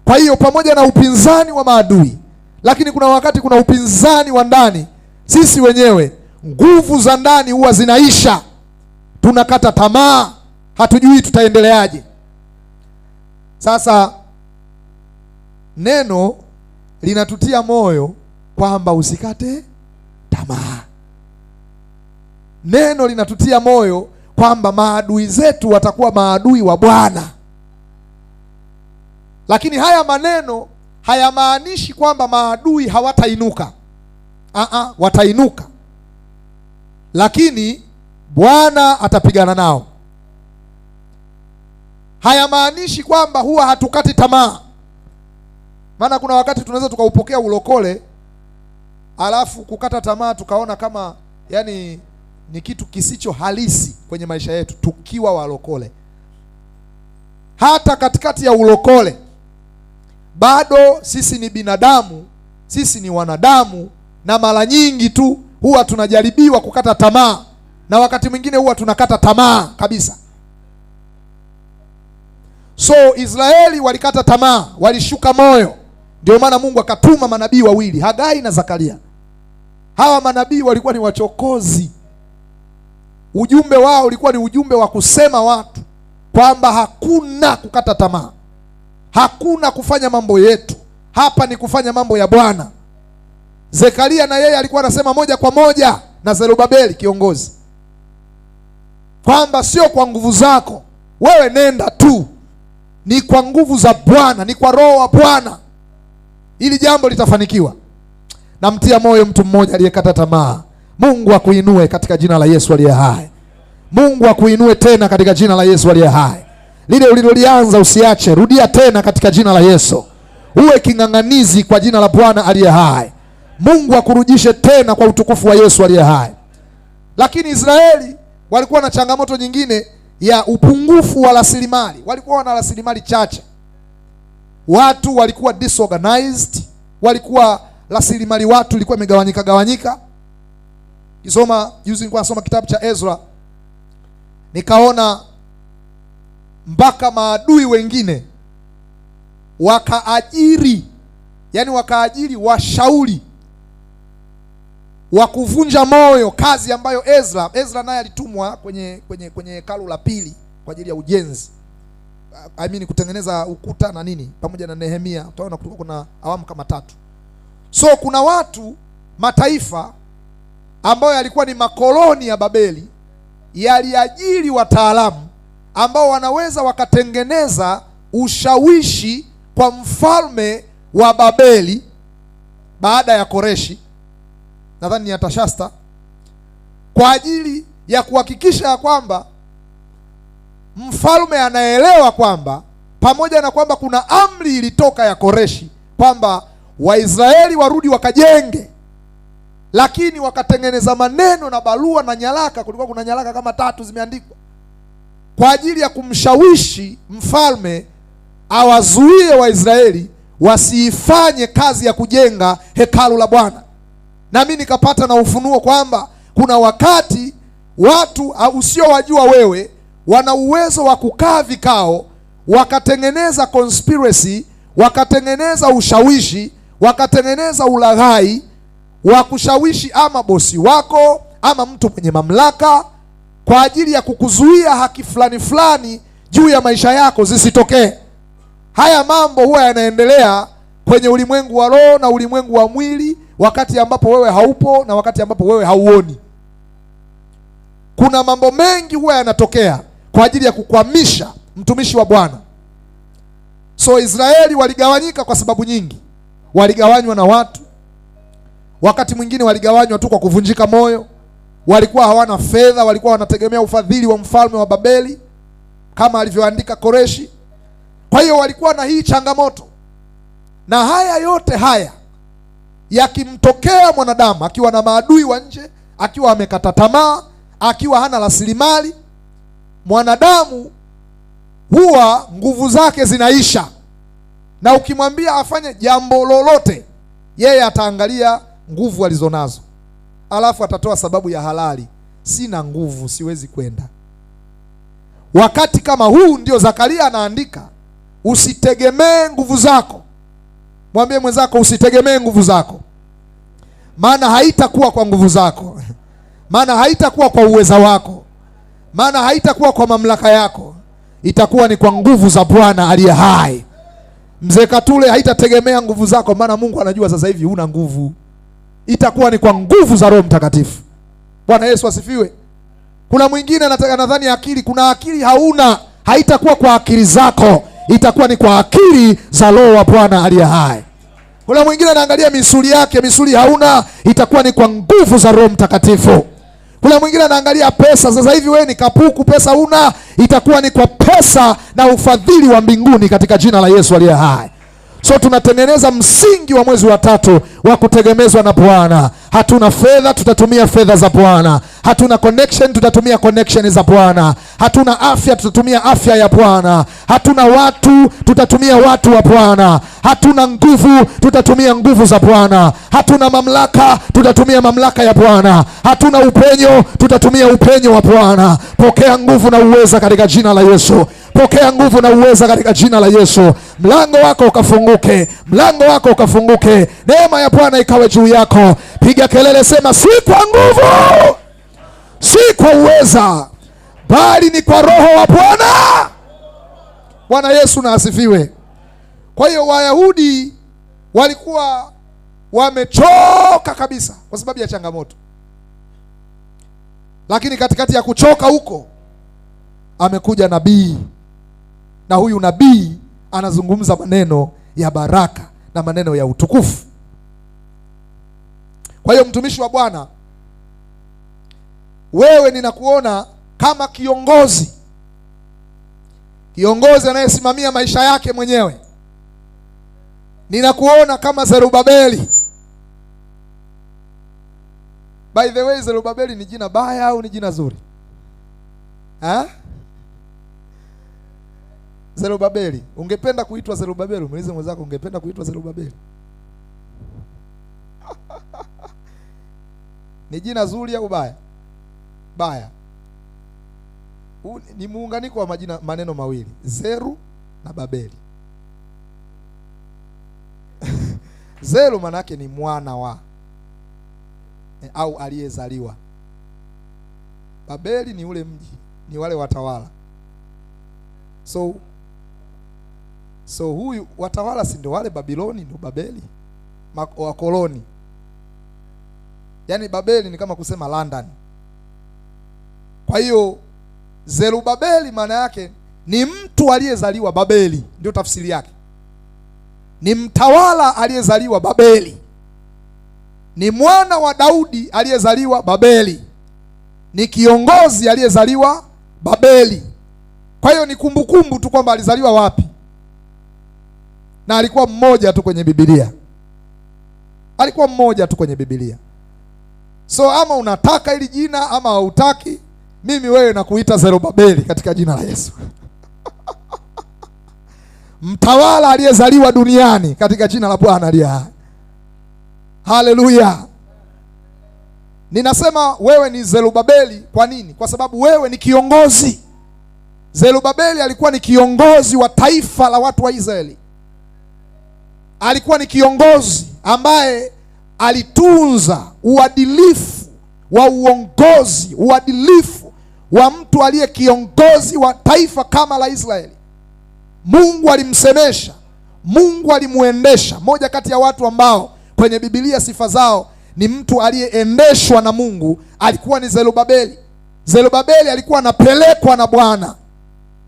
Kwa hiyo pamoja na upinzani wa maadui, lakini kuna wakati kuna upinzani wa ndani. Sisi wenyewe nguvu za ndani huwa zinaisha, tunakata tamaa, hatujui tutaendeleaje. Sasa neno linatutia moyo kwamba usikate tamaa. Neno linatutia moyo kwamba maadui zetu watakuwa maadui wa Bwana. Lakini haya maneno hayamaanishi kwamba maadui hawatainuka. Watainuka, lakini Bwana atapigana nao. Hayamaanishi kwamba huwa hatukati tamaa. Maana kuna wakati tunaweza tukaupokea ulokole, alafu kukata tamaa tukaona kama yani ni kitu kisicho halisi kwenye maisha yetu tukiwa walokole. Hata katikati ya ulokole bado sisi ni binadamu, sisi ni wanadamu, na mara nyingi tu huwa tunajaribiwa kukata tamaa, na wakati mwingine huwa tunakata tamaa kabisa. So Israeli walikata tamaa, walishuka moyo. Ndio maana Mungu akatuma manabii wawili, Hagai na Zakaria. Hawa manabii walikuwa ni wachokozi. Ujumbe wao ulikuwa ni ujumbe wa kusema watu kwamba hakuna kukata tamaa, hakuna kufanya mambo yetu, hapa ni kufanya mambo ya Bwana. Zekaria na yeye alikuwa anasema moja kwa moja na Zerubabeli kiongozi kwamba sio kwa nguvu zako wewe, nenda tu, ni kwa nguvu za Bwana, ni kwa Roho wa Bwana, ili jambo litafanikiwa. Namtia moyo mtu mmoja aliyekata tamaa. Mungu akuinue katika jina la Yesu aliye hai. Mungu akuinue tena katika jina la Yesu aliye hai. Lile ulilolianza usiache, rudia tena katika jina la Yesu. Uwe king'ang'anizi kwa jina la Bwana aliye hai. Mungu akurudishe tena kwa utukufu wa Yesu aliye hai. Lakini Israeli walikuwa na changamoto nyingine ya upungufu wa rasilimali. Walikuwa na rasilimali chache. Watu walikuwa disorganized, walikuwa rasilimali watu ilikuwa imegawanyika. Kisoma juzi nilikuwa nasoma kitabu cha Ezra, nikaona mpaka maadui wengine wakaajiri washauri wa kuvunja moyo kazi ambayo Ezra naye alitumwa kwenye hekalu la pili kwa ajili ya ujenzi. Kutengeneza ukuta na nini pamoja na Nehemia. Utaona kuna awamu kama 3. So kuna watu, mataifa ambayo yalikuwa ni makoloni ya Babeli, yaliajiri wataalamu ambao wanaweza wakatengeneza ushawishi kwa mfalme wa Babeli baada ya Koreshi, nadhani ni Atashasta, kwa ajili ya kuhakikisha ya kwamba mfalme anaelewa kwamba pamoja na kwamba kuna amri ilitoka ya Koreshi kwamba Waisraeli warudi wakajenge, lakini wakatengeneza maneno na barua na nyaraka. Kulikuwa kuna nyaraka kama 3 zimeandikwa kwa ajili ya kumshawishi mfalme awazuie Waisraeli wasiifanye kazi ya kujenga hekalu la Bwana. Na mimi nikapata na ufunuo kwamba kuna wakati watu usiowajua wewe wana uwezo wa kukaa vikao, wakatengeneza conspiracy, wakatengeneza ushawishi, wakatengeneza ulaghai wa kushawishi ama bosi wako ama mtu mwenye mamlaka kwa ajili ya kukuzuia haki fulani juu ya maisha yako zisitokee. Haya mambo huwa yanaendelea kwenye ulimwengu wa roho na ulimwengu wa mwili, wakati ambapo wewe haupo na wakati ambapo wewe hauoni. Kuna mambo mengi huwa yanatokea kwa ajili ya kukwamisha mtumishi wa Bwana. So Israeli waligawanyika kwa sababu nyingi. Waligawanywa na watu, wakati mwingine waligawanywa tu kwa kuvunjika moyo. Walikuwa hawana fedha, walikuwa wanategemea ufadhili wa mfalme wa Babeli kama alivyoandika Koreshi. Kwa hiyo walikuwa na hii changamoto. Na haya yote haya yakimtokea mwanadamu akiwa na maadui wa nje, akiwa amekata tamaa, akiwa hana rasilimali, mwanadamu huwa nguvu zake zinaisha. Na ukimwambia afanye jambo lolote, yeye ataangalia nguvu alizonazo, alafu atatoa sababu ya halali. Sina nguvu, siwezi kwenda. Wakati kama huu ndio Zakaria anaandika usitegemee nguvu zako. Mwambie mwenzako usitegemee nguvu zako, maana haitakuwa kwa nguvu zako, maana haitakuwa kwa uweza wako, maana haitakuwa kwa mamlaka yako, itakuwa ni kwa nguvu za Bwana aliye hai. Mzee Katule, haitategemea nguvu zako, maana Mungu anajua sasa hivi huna nguvu. Itakuwa ni kwa nguvu za Roho Mtakatifu. Bwana Yesu asifiwe. Kuna mwingine nadhani akili, kuna akili hauna, haitakuwa kwa akili zako, itakuwa ni kwa akili za Roho wa Bwana aliye hai. Kuna mwingine anaangalia misuli yake, misuli hauna, itakuwa ni kwa nguvu za Roho Mtakatifu. Kuna mwingine anaangalia pesa, sasa hivi wewe ni kapuku, pesa una, itakuwa ni kwa pesa na ufadhili wa mbinguni katika jina la Yesu aliye hai. So tunatengeneza msingi wa mwezi wa 3 wa kutegemezwa na Bwana. Hatuna fedha, tutatumia fedha za Bwana. Hatuna connection, tutatumia connection za Bwana. Hatuna afya, tutatumia afya ya Bwana. Hatuna watu, tutatumia watu wa Bwana. Hatuna nguvu, tutatumia nguvu za Bwana. Hatuna mamlaka, tutatumia mamlaka ya Bwana. Hatuna upenyo, tutatumia upenyo wa Bwana. Pokea nguvu na uweza katika jina la Yesu. Pokea nguvu na uweza katika jina la Yesu. Mlango wako ukafunguke, mlango wako ukafunguke. Neema ya Bwana ikawe juu yako. Piga kelele, sema si kwa nguvu, si kwa uweza, bali ni kwa Roho wa Bwana. Bwana Yesu na asifiwe. Kwa hiyo Wayahudi walikuwa wamechoka kabisa kwa sababu ya changamoto, lakini katikati ya kuchoka huko amekuja nabii, na huyu nabii anazungumza maneno ya baraka na maneno ya utukufu. Kwa hiyo mtumishi wa Bwana, wewe ninakuona kama kiongozi anayesimamia maisha yake mwenyewe. Ninakuona kama Zerubabeli. By the way, Zerubabeli ni jina baya au ni jina zuri? Zerubabeli, ungependa kuitwa Zerubabeli? Muulize mwenzako, ungependa kuitwa Zerubabeli? Ni jina zuri au baya? Baya. Ni muunganiko wa majina, maneno mawili, Zeru na Babeli. Zeru maana yake ni mwana wa au aliyezaliwa. Babeli ni ule mji, ni wale watawala. So huyu watawala si ndio wale Babiloni, ndio Babeli, wakoloni. Yaani Babeli ni kama kusema London. Kwa hiyo Zerubabeli maana yake ni mtu aliyezaliwa Babeli, ndio tafsiri yake. Ni mtawala aliyezaliwa Babeli. Ni mwana wa Daudi aliyezaliwa Babeli. Ni kiongozi aliyezaliwa Babeli. Kwa hiyo ni kumbukumbu tu kwamba alizaliwa wapi, na alikuwa mmoja tu kwenye Biblia. Alikuwa mmoja tu kwenye Biblia. So ama unataka hili jina ama hautaki, mimi wewe nakuita Zerubabeli katika jina la Yesu. Mtawala aliyezaliwa duniani katika jina la Bwana aliye hai. Haleluya. Ninasema wewe ni Zerubabeli kwa nini? Kwa sababu wewe ni kiongozi. Zerubabeli alikuwa ni kiongozi wa taifa la watu wa Israeli. Alikuwa ni kiongozi ambaye alitunza uadilifu wa uongozi, uadilifu wa mtu aliye kiongozi wa taifa kama la Israeli. Mungu alimsemesha, Mungu alimuendesha. Moja kati ya watu ambao kwenye Biblia sifa zao ni mtu aliyeendeshwa na Mungu alikuwa ni Zerubabeli. Zerubabeli alikuwa anapelekwa na Bwana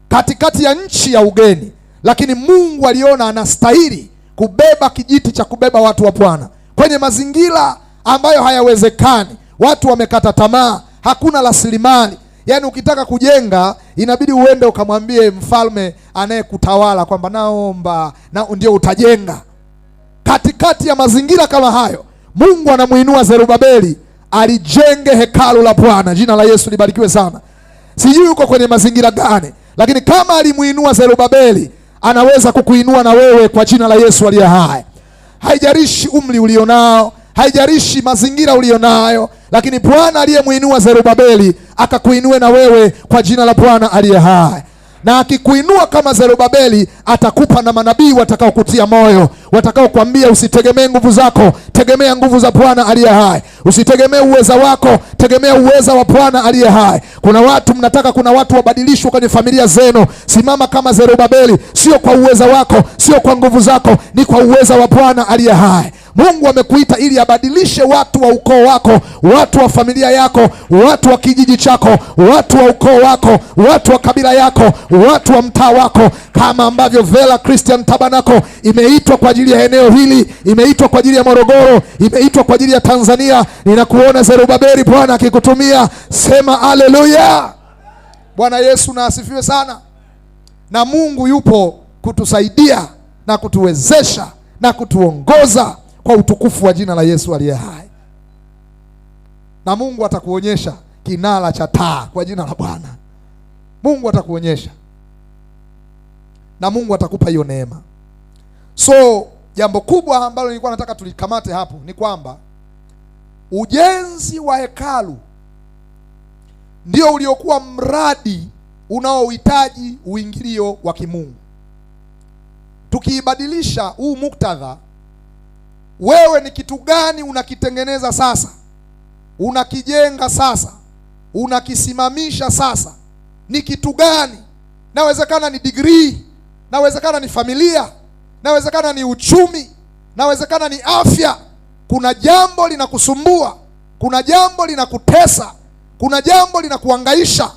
katikati ya nchi ya ugeni, lakini Mungu aliona anastahili kubeba kijiti cha kubeba watu wa Bwana kwenye mazingira ambayo hayawezekani. Watu wamekata tamaa, hakuna rasilimali. Yaani ukitaka kujenga inabidi uende ukamwambie mfalme anayekutawala kwamba naomba, na ndio utajenga. Katikati ya mazingira kama hayo, Mungu anamuinua Zerubabeli alijenge hekalu la Bwana. Jina la Yesu libarikiwe sana. Sijui uko kwenye mazingira gani, lakini kama alimuinua Zerubabeli, anaweza kukuinua na wewe kwa jina la Yesu aliye hai. Haijalishi umri ulionao, haijalishi mazingira ulionayo, lakini Bwana aliyemuinua Zerubabeli akakuinue na wewe kwa jina la Bwana aliye hai. Na akikuinua kama Zerubabeli, atakupa na manabii watakao kutia moyo, watakao kuambia usitegemee nguvu zako, tegemea nguvu za Bwana aliye hai. Usitegemee uweza wako, tegemea uweza wa Bwana aliye hai. Kuna watu mnataka, kuna watu wabadilishwe kwenye familia zenu. Simama kama Zerubabeli, sio kwa uweza wako, sio kwa nguvu zako, ni kwa uweza wa Bwana aliye hai. Mungu amekuita ili abadilishe watu wa ukoo wako, watu wa familia yako, watu wa kijiji chako, watu wa ukoo wako, watu wa kabila yako, watu wa mtaa wako, kama ambavyo Vela Christian Tabernacle imeitwa kwa ajili ya eneo hili, imeitwa kwa ajili ya Morogoro, imeitwa kwa ajili ya Tanzania. Ninakuona Zerubabeli, Bwana akikutumia. Sema haleluya. Bwana Yesu na asifiwe sana. Na Mungu yupo kutusaidia na kutuwezesha na kutuongoza kwa utukufu wa jina la Yesu aliye hai. Na Mungu atakuonyesha kinara cha taa kwa jina la Bwana. Mungu atakuonyesha. Na Mungu atakupa hiyo neema. So jambo kubwa ambalo nilikuwa nataka tulikamate hapo ni kwamba ujenzi wa hekalu ndio uliokuwa mradi unaohitaji uingilio wa kimungu. Tukiibadilisha huu muktadha, wewe ni kitu gani unakitengeneza sasa, unakijenga sasa, unakisimamisha sasa? Ni kitu gani? Nawezekana ni degree, nawezekana ni familia, nawezekana ni uchumi, nawezekana ni afya. Kuna jambo linakusumbua, kuna jambo linakutesa, kuna jambo linakuhangaisha,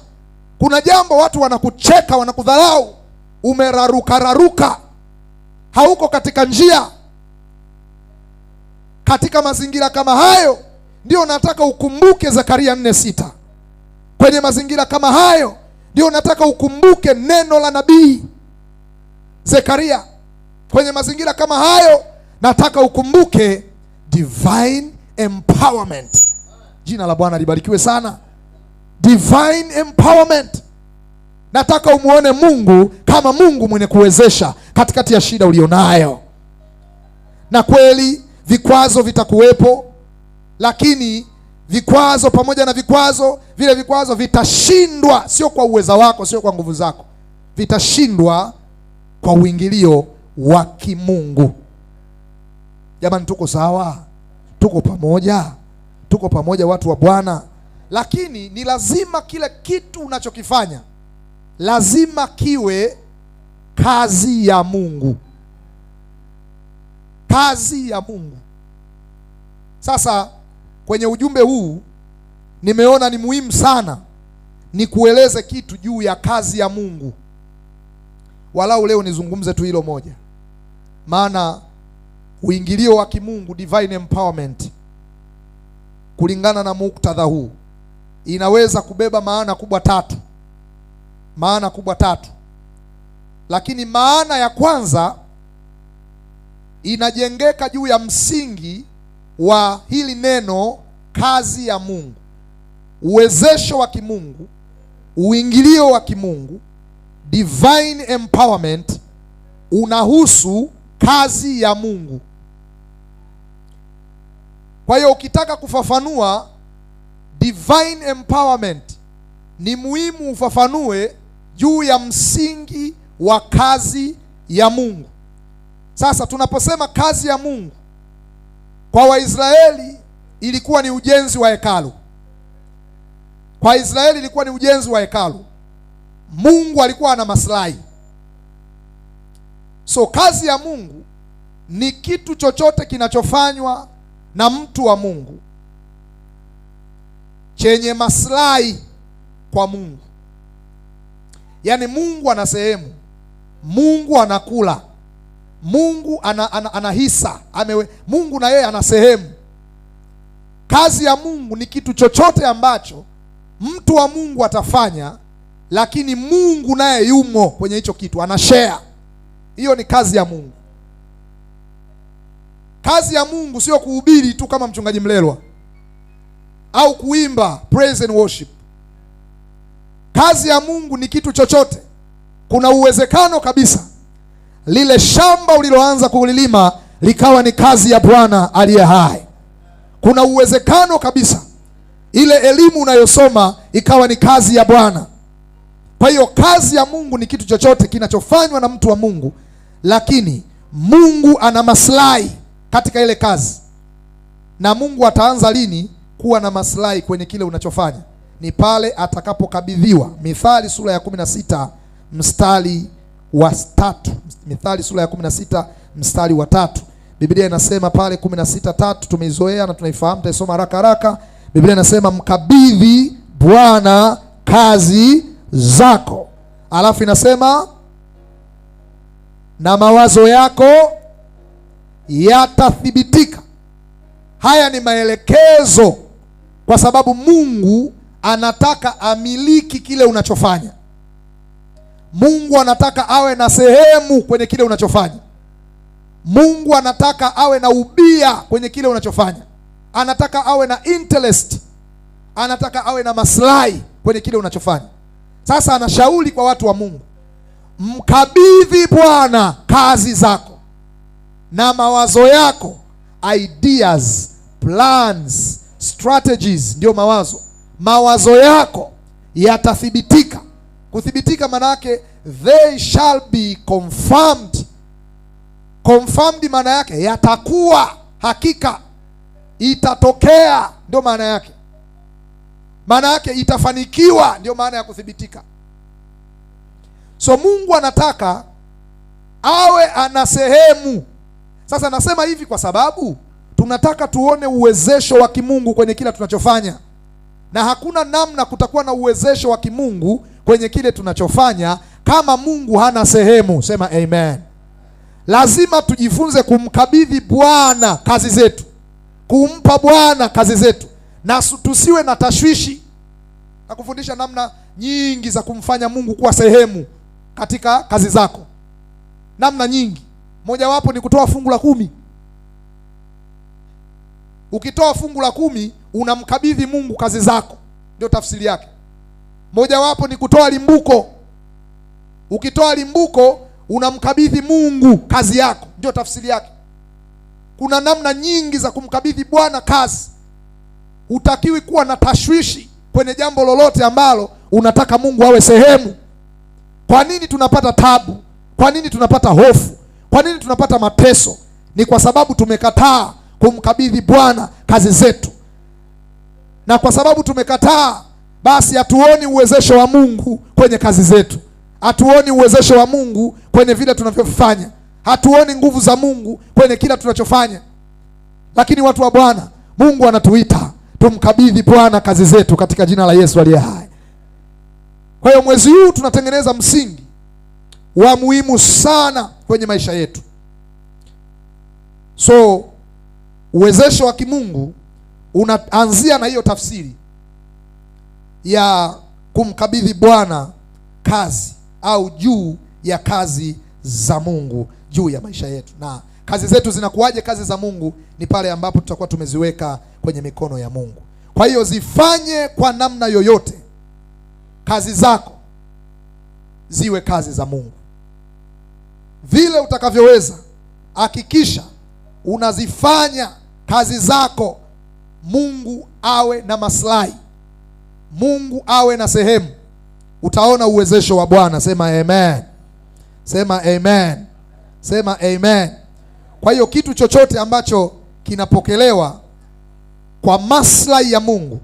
kuna jambo watu wanakucheka, wanakudharau, umeraruka, hauko katika njia. Katika mazingira kama hayo ndio nataka ukumbuke Zekaria 4:6. Kwenye mazingira kama hayo ndio nataka ukumbuke neno la nabii Zekaria. Kwenye mazingira kama hayo nataka ukumbuke divine empowerment. Jina la Bwana libarikiwe sana. Divine empowerment. Nataka umuone Mungu kama Mungu mwenye kuwezesha katikati ya shida ulionayo. Na kweli vikwazo vitakuwepo, lakini vikwazo, pamoja na vikwazo, vile vikwazo vitashindwa, sio kwa uweza wako, sio kwa nguvu zako. Vitashindwa kwa uingilio wa kimungu. Jamani, tuko sawa? Tuko pamoja? Tuko pamoja watu wa Bwana? Lakini ni lazima kile kitu unachokifanya lazima kiwe kazi ya Mungu. Kazi ya Mungu. Sasa kwenye ujumbe huu nimeona ni muhimu sana ni kueleze kitu juu ya kazi ya Mungu. Walau leo nizungumze tu hilo moja. Maana uingilio wa kimungu, divine empowerment, kulingana na muktadha huu inaweza kubeba maana kubwa tatu. Maana kubwa tatu. Lakini maana ya kwanza inajengeka juu ya msingi wa hili neno kazi ya Mungu. Uwezesho wa kimungu, uingilio wa kimungu, divine empowerment, unahusu kazi ya Mungu. Kwa hiyo ukitaka kufafanua divine empowerment, ni muhimu ufafanue juu ya msingi wa kazi ya Mungu. Sasa tunaposema kazi ya Mungu, kwa Waisraeli ilikuwa ni ujenzi wa hekalu. Kwa Israeli ilikuwa ni ujenzi wa hekalu. Mungu alikuwa ana maslahi. So kazi ya Mungu ni kitu chochote kinachofanywa na mtu wa Mungu chenye maslahi kwa Mungu. Yaani Mungu ana sehemu, Mungu anakula, Mungu ana hisa, Mungu na yeye ana sehemu. Kazi ya Mungu ni kitu chochote ambacho mtu wa Mungu atafanya, lakini Mungu naye yumo kwenye hicho kitu, ana share. Hiyo ni kazi ya Mungu. Kazi ya Mungu sio kuhubiri tu kama mchungaji Mlelwa au kuimba praise and worship. Kazi ya Mungu ni kitu chochote. Kuna uwezekano kabisa lile shamba uliloanza kulilima likawa ni kazi ya Bwana aliye hai. Kuna uwezekano kabisa ile elimu unayosoma ikawa ni kazi ya Bwana. Kwa hiyo kazi ya Mungu ni kitu chochote kinachofanywa na mtu wa Mungu, lakini Mungu ana maslahi katika ile kazi. Na Mungu ataanza lini kuwa na maslahi kwenye kile unachofanya? Ni pale atakapokabidhiwa. Mithali sura ya 16 mstari wa 3. Mithali sura ya 16 mstari wa 3. Biblia inasema pale 16:3, tumeizoea na tunaifahamu, taisoma haraka haraka. Biblia inasema mkabidhi Bwana kazi zako. Alafu inasema na mawazo yako yatathibitika. Haya ni maelekezo, kwa sababu Mungu anataka amiliki kile unachofanya. Mungu anataka awe na sehemu kwenye kile unachofanya. Mungu anataka awe na ubia kwenye kile unachofanya. Anataka awe na interest. Anataka awe na maslahi kwenye kile unachofanya. Sasa anashauri kwa watu wa Mungu, mkabidhi Bwana kazi zako na mawazo yako, ideas, plans, strategies. Ndio mawazo. Mawazo yako yatathibitika. Kuthibitika maana yake they shall be confirmed. Confirmed maana yake yatakuwa hakika, itatokea, ndio maana yake. Maana yake itafanikiwa, ndio maana ya kuthibitika. So Mungu anataka awe ana sehemu. Sasa nasema hivi kwa sababu tunataka tuone uwezesho wa kimungu kwenye kila tunachofanya. Na hakuna namna kutakuwa na uwezesho wa kimungu kwenye kile tunachofanya kama Mungu hana sehemu. Sema amen. Lazima tujifunze kumkabidhi Bwana kazi zetu, kumpa Bwana kazi zetu, na tusiwe na tashwishi. Na kufundisha namna nyingi za kumfanya Mungu kuwa sehemu katika kazi zako. Namna nyingi. Mojawapo ni kutoa fungu la 10. Ukitoa fungu la 10 unamkabidhi Mungu kazi zako, ndio tafsiri yake. Mojawapo ni kutoa limbuko. Ukitoa limbuko unamkabidhi Mungu kazi yako, ndio tafsiri yake. Kuna namna nyingi za kumkabidhi Bwana kazi. Hutakiwi kuwa na tashwishi kwenye jambo lolote ambalo unataka Mungu awe sehemu. Kwa nini tunapata tabu? Kwa nini tunapata hofu? Kwa nini tunapata mateso? Ni kwa sababu tumekataa kumkabidhi Bwana kazi zetu. Na kwa sababu tumekataa, basi hatuoni uwezesho wa Mungu kwenye kazi zetu. Hatuoni uwezesho wa Mungu kwenye vile tunavyofanya. Hatuoni nguvu za Mungu kwenye kila tunachofanya. Lakini watu wa Bwana, Mungu anatuita tumkabidhi Bwana kazi zetu katika jina la Yesu aliye hai. Kwa hiyo mwezi huu tunatengeneza msingi wa muhimu sana kwenye maisha yetu. So uwezesho wa kimungu unaanzia na hiyo tafsiri ya kumkabidhi Bwana kazi, au juu ya kazi za Mungu juu ya maisha yetu. Na kazi zetu zinakuwaje kazi za Mungu? Ni pale ambapo tutakuwa tumeziweka kwenye mikono ya Mungu. Kwa hiyo zifanye kwa namna yoyote, kazi zako ziwe kazi za Mungu. Vile utakavyoweza, hakikisha unazifanya kazi zako Mungu awe na maslahi, Mungu awe na sehemu. Utaona uwezesho wa Bwana. Sema amen. Sema amen. Sema amen. Kwa hiyo kitu chochote ambacho kinapokelewa kwa maslahi ya Mungu,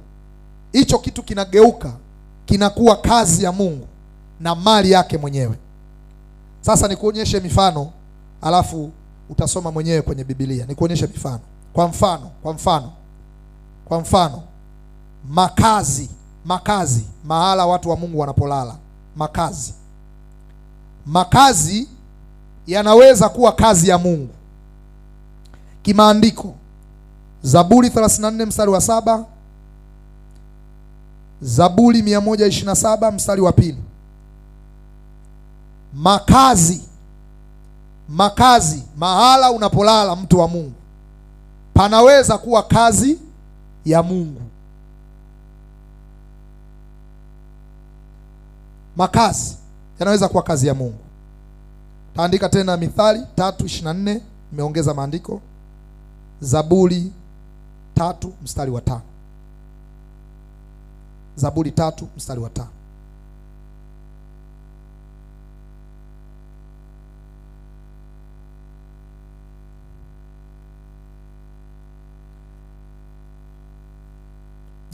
hicho kitu kinageuka, kinakuwa kazi ya Mungu na mali yake mwenyewe. Sasa nikuonyeshe mifano, alafu utasoma mwenyewe kwenye Biblia. Nikuonyeshe mifano. Kwa mfano, makazi, mahala watu wa Mungu wanapolala. Makazi yanaweza kuwa kazi ya Mungu kimaandiko. Zaburi 34 mstari wa 7, Zaburi 127 mstari wa 2. Makazi, mahala unapolala mtu wa Mungu, panaweza kuwa kazi ya Mungu. Makazi yanaweza kuwa kazi ya Mungu. Taandika tena Mithali 3:24, nimeongeza maandiko. Zaburi 3 mstari wa 5. Zaburi 3 mstari wa 5.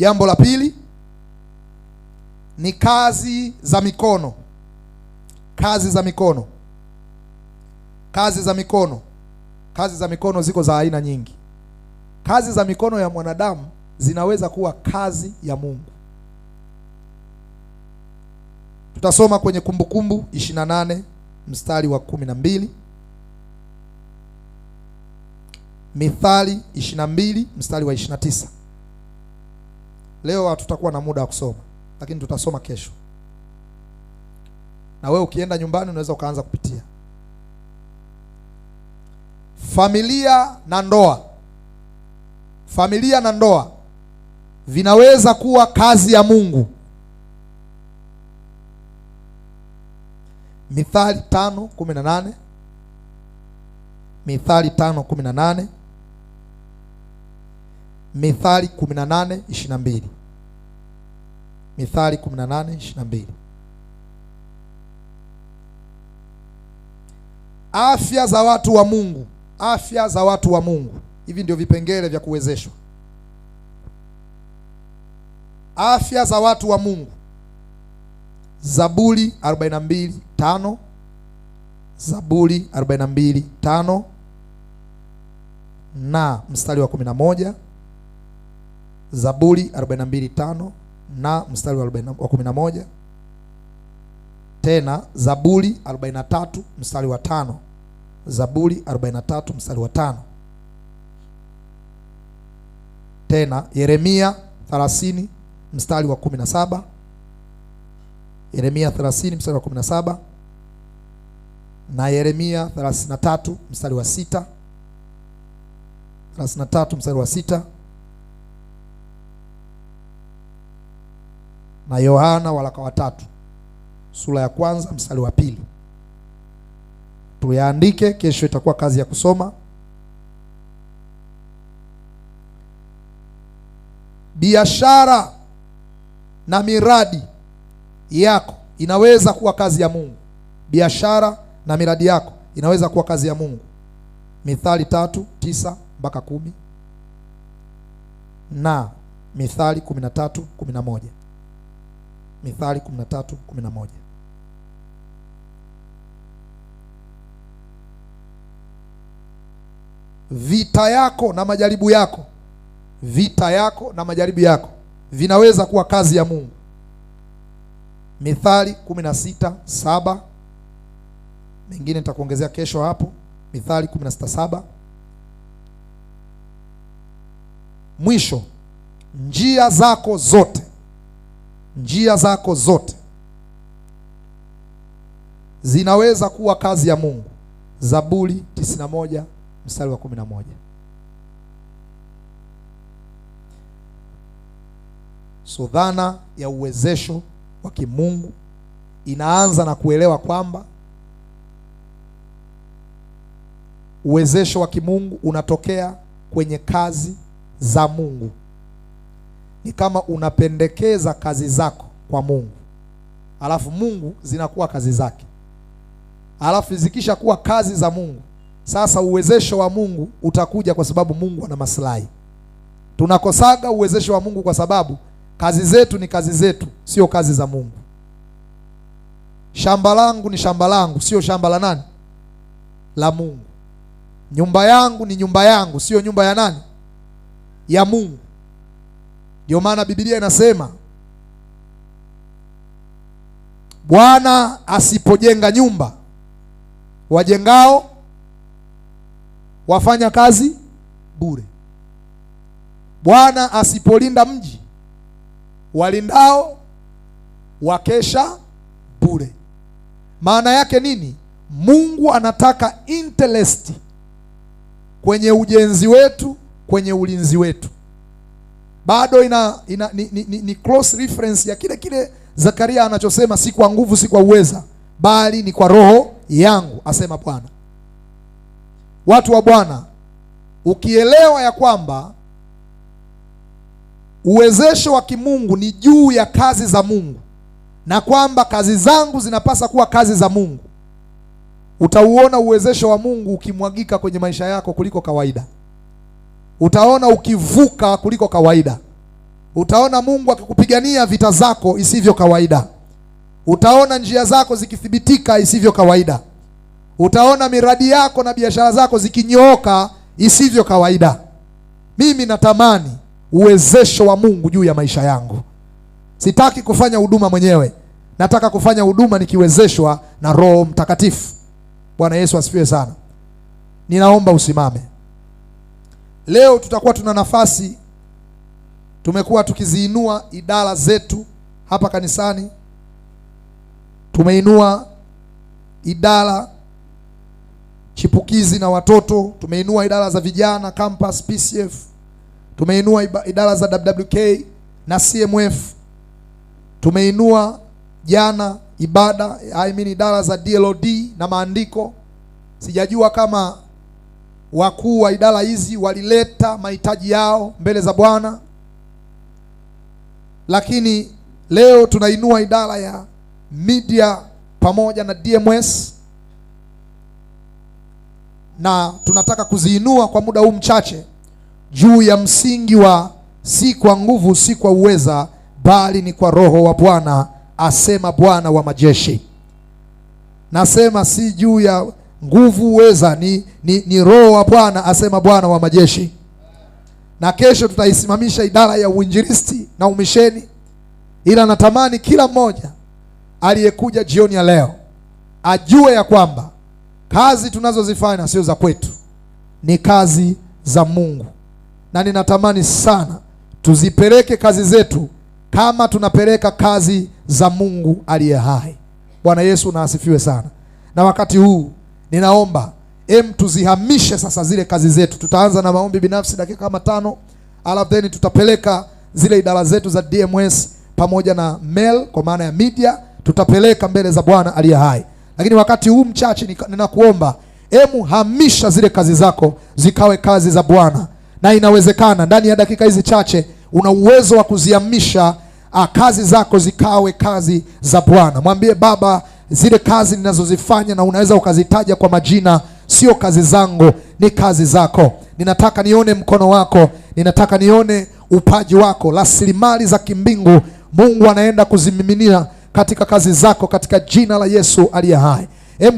Jambo la pili ni kazi za mikono. Kazi za mikono. Kazi za mikono. Kazi za mikono ziko za aina nyingi. Kazi za mikono ya mwanadamu zinaweza kuwa kazi ya Mungu. Tutasoma kwenye Kumbukumbu 28 mstari wa 12, Mithali 22 mstari wa 29. Leo hatutakuwa na muda wa kusoma, lakini tutasoma kesho. Na wewe ukienda nyumbani unaweza ukaanza kupitia. Familia na ndoa. Familia na ndoa vinaweza kuwa kazi ya Mungu. Mithali 5:18, Mithali 5:18, Mithali 18:22, Mithali 18:22. Afya za watu wa Mungu. Afya za watu wa Mungu. Hivi ndio vipengele vya kuwezeshwa. Afya za watu wa Mungu. Zaburi 42:5, Zaburi 42:5 na mstari wa 11, Zaburi 42:5 na mstari wa 11. Tena Zaburi 43 mstari wa 5, Zaburi 43 mstari wa 5. Tena Yeremia 30 mstari wa 17, Yeremia 30 mstari wa 17 na Yeremia 33 mstari wa 6, 33 mstari wa 6 na Yohana waraka wa 3 sura ya 1 mstari wa 2. Tuyaandike, kesho itakuwa kazi ya kusoma. Biashara na miradi yako inaweza kuwa kazi ya Mungu. Biashara na miradi yako inaweza kuwa kazi ya Mungu. Mithali 3:9 mpaka 10 na Mithali 13:11. Mithali 13:11. Vita yako na majaribu yako, vita yako na majaribu yako vinaweza kuwa kazi ya Mungu. Mithali 16:7. Mengine nitakuongezea kesho hapo. Mithali 16:7. Mwisho, njia zako zote, njia zako zote zinaweza kuwa kazi ya Mungu. Zaburi 91 mstari wa 11. So dhana ya uwezesho wa kimungu inaanza na kuelewa kwamba uwezesho wa kimungu unatokea kwenye kazi za Mungu. Ni kama unapendekeza kazi zako kwa Mungu, alafu Mungu zinakuwa kazi zake, alafu zikisha kuwa kazi za Mungu, sasa uwezesho wa Mungu utakuja kwa sababu Mungu ana maslahi. Tunakosaga uwezesho wa Mungu kwa sababu kazi zetu ni kazi zetu, sio kazi za Mungu. Shamba langu ni shamba langu, sio shamba la nani? La Mungu. Nyumba yangu ni nyumba yangu, sio nyumba ya nani? Ya Mungu. Ndio maana Biblia inasema Bwana asipojenga nyumba, wajengao wafanya kazi bure. Bwana asipolinda mji, walindao wakesha bure. Maana yake nini? Mungu anataka interest kwenye ujenzi wetu, kwenye ulinzi wetu. Bado ni close reference ya kile Zakaria anachosema, si kwa nguvu, si kwa uweza, bali ni kwa roho yangu, asema Bwana. Watu wa Bwana, ukielewa ya kwamba uwezesho wa kimungu ni juu ya kazi za Mungu, na kwamba kazi zangu zinapasa kuwa kazi za Mungu, utauona uwezesho wa Mungu ukimwagika kwenye maisha yako kuliko kawaida. Utaona ukivuka kuliko kawaida. Utaona Mungu akikupigania vita zako isivyo kawaida. Utaona njia zako zikithibitika isivyo kawaida. Utaona miradi yako na biashara zako zikinyooka isivyo kawaida. Mimi natamani uwezesho wa Mungu juu ya maisha yangu. Sitaki kufanya huduma mwenyewe. Nataka kufanya huduma nikiwezeshwa na Roho Mtakatifu. Bwana Yesu asifiwe sana. Ninaomba usimame. Leo tutakuwa tuna nafasi. Tumekuwa tukiziinua idara zetu hapa kanisani. Tumeinua idara chipukizi na watoto, tumeinua idara za vijana campus PCF, tumeinua idara za WWK na CMF, tumeinua jana ibada idara za DLOD na maandiko. Sijajua kama wakuu wa idara hizi walileta mahitaji yao mbele za Bwana, lakini leo tunainua idara ya media pamoja na DMS, na tunataka kuziinua kwa muda huu mchache juu ya msingi wa si kwa nguvu, si kwa uweza, bali ni kwa Roho wa Bwana, asema Bwana wa majeshi. Nasema si juu ya nguvu, uweza, ni Roho wa Bwana, asema Bwana wa majeshi. Na kesho tutaisimamisha idara ya uinjilisti na umisheni, ila natamani kila mmoja aliyekuja jioni ya leo ajue ya kwamba kazi tunazozifanya sio za kwetu, ni kazi za Mungu. Na ninatamani sana tuzipeleke kazi zetu kama tunapeleka kazi za Mungu aliye hai. Bwana Yesu na asifiwe sana. Na wakati huu ninaomba tuzihamishe sasa zile kazi zetu. Tutaanza na maombi binafsi dakika kama 5, alafu then tutapeleka zile idara zetu za DMS pamoja na mail kwa maana ya media, tutapeleka mbele za Bwana aliye hai. Lakini wakati huu mchache ninakuomba hamisha zile kazi zako zikawe kazi za Bwana. Na inawezekana ndani ya dakika hizi chache una uwezo wa kuzihamisha kazi zako zikawe kazi za Bwana. Mwambie Baba, zile kazi ninazozifanya, na unaweza ukazitaja kwa majina, sio kazi zangu, ni kazi zako. Ninataka nione mkono wako, ninataka nione upaji wako. Rasilimali za kimbingu Mungu anaenda kuzimiminia katika kazi zako katika jina la Yesu aliye hai.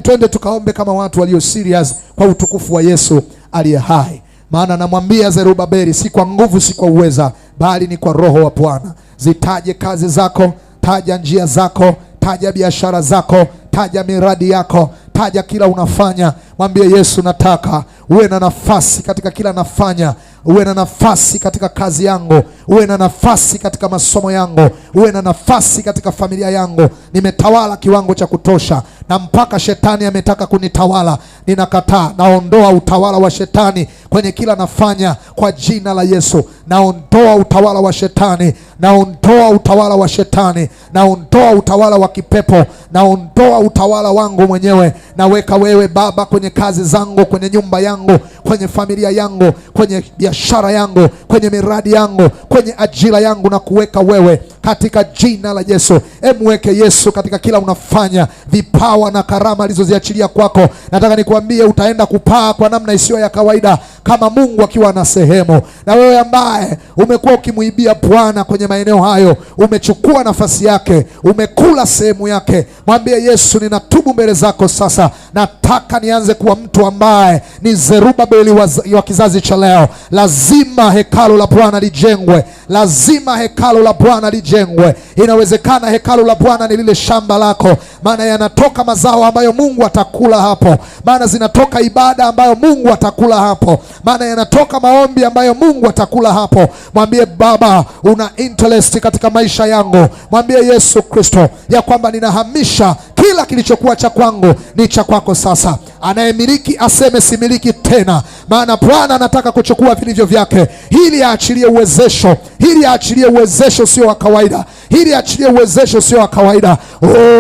Twende tukaombe kama watu walio serious kwa utukufu wa Yesu aliye hai. Maana namwambia Zerubabeli, si kwa nguvu, si kwa uweza, bali ni kwa Roho wa Bwana. Zitaje kazi zako, taja njia zako, taja biashara zako, taja miradi yako, taja kila unafanya. Mwambie Yesu, nataka uwe na nafasi katika kila nafanya, uwe na nafasi katika kazi yangu, uwe na nafasi katika masomo yangu, uwe na nafasi katika familia yangu. Nimetawala kiwango cha kutosha, na mpaka shetani ametaka kunitawala, ninakataa. Naondoa utawala wa shetani kwenye kila nafanya kwa jina la Yesu. Naondoa utawala wa shetani, naondoa utawala wa shetani, naondoa utawala wa kipepo, naondoa utawala wangu mwenyewe. Naweka wewe Baba kwenye kazi zangu, kwenye nyumba yangu, kwenye familia yangu, kwenye biashara yangu, kwenye miradi yangu, kwenye ajira yangu, na kuweka wewe katika jina la Yesu. Mweke Yesu katika kila unafanya. Vipawa na karama alizoziachilia kwako, nataka nikuambie utaenda kupaa kwa namna isiyo ya kawaida kama Mungu akiwa na sehemu. Na wewe ambaye umekuwa ukimuibia Bwana kwenye maeneo hayo, umechukua nafasi yake, umekula sehemu yake, mwambie Yesu, ninatubu mbele zako sasa. Nataka nianze kuwa mtu ambaye ni Zerubabeli wa kizazi cha leo. Lazima hekalu la Bwana lijengwe, lazima hekalu la Bwana lijengwe. Inawezekana hekalu la Bwana ni lile shamba lako, maana yanatoka mazao ambayo Mungu atakula hapo, maana zinatoka ibada ambayo Mungu atakula hapo, maana yanatoka maombi ambayo Mungu atakula hapo. Mwambie Baba, una interest katika maisha yangu. Mwambie Yesu Kristo ya kwamba ninahamisha kila kilichokuwa cha kwangu ni cha kwako sasa. Anayemiliki aseme similiki tena, maana Bwana anataka kuchukua vilivyo vyake. Hili aachilie uwezesho, hili aachilie uwezesho sio wa kawaida, hili aachilie uwezesho sio wa kawaida.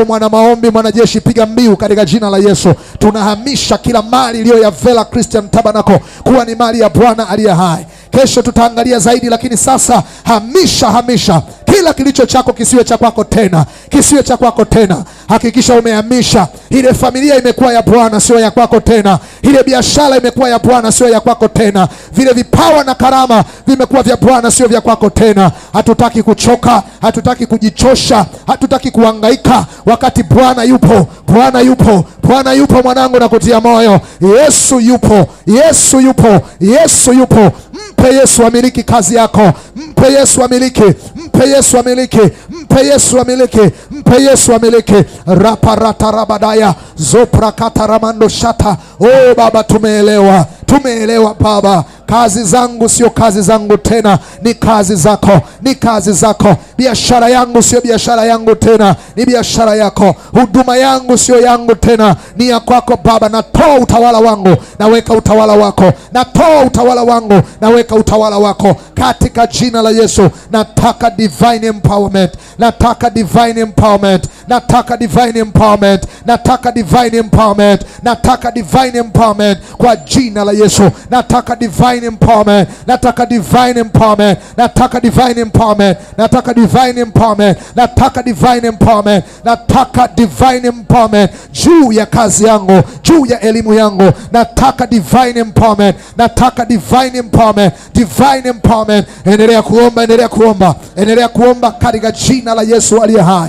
Mwana maombi, mwanajeshi, piga mbiu katika jina la Yesu. Tunahamisha kila mali iliyo ya Vela Christian Tabernacle kuwa ni mali ya Bwana aliye hai. Kesho tutaangalia zaidi, lakini sasa hamisha kila kila kilicho chako kisiwe cha kwako tena, kisiwe cha kwako tena. Hakikisha umehamisha. Ile familia imekuwa ya Bwana, sio ya kwako tena. Ile biashara imekuwa ya Bwana, sio ya kwako tena. Vile vipawa na karama vimekuwa vya Bwana, sio vya kwako tena. Hatutaki kuchoka, hatutaki kujichosha, hatutaki kuhangaika wakati Bwana yupo. Bwana yupo, Bwana yupo mwanangu, na kutia moyo. Yesu yupo, Yesu yupo, Yesu yupo. Mpe Yesu amiliki kazi yako. Mpe Yesu amiliki, mpe Yesu amiliki, mpe Yesu amiliki, mpe Yesu amiliki. Raparata rabadaya zoprakata ramando shata. Oh Baba, tumeelewa, tumeelewa Baba. Kazi zangu sio kazi zangu tena, ni kazi zako, ni kazi zako. Biashara yangu sio biashara yangu tena, ni biashara yako. Huduma yangu sio yangu tena, ni ya kwako Baba. Natoa utawala wangu, naweka utawala wako. Natoa utawala wangu, naweka utawala wako katika jina la Yesu. Nataka divine empowerment, nataka divine empowerment, nataka divine empowerment, nataka divine empowerment, nataka divine empowerment kwa jina la Yesu. Nataka divine empowerment, nataka divine empowerment, nataka divine empowerment, nataka divine empowerment, nataka divine empowerment, nataka divine empowerment juu ya kazi yangu, juu ya elimu yangu. Nataka divine empowerment, nataka divine empowerment, divine empowerment. Endelea kuomba, endelea kuomba, endelea kuomba katika jina la Yesu aliye hai.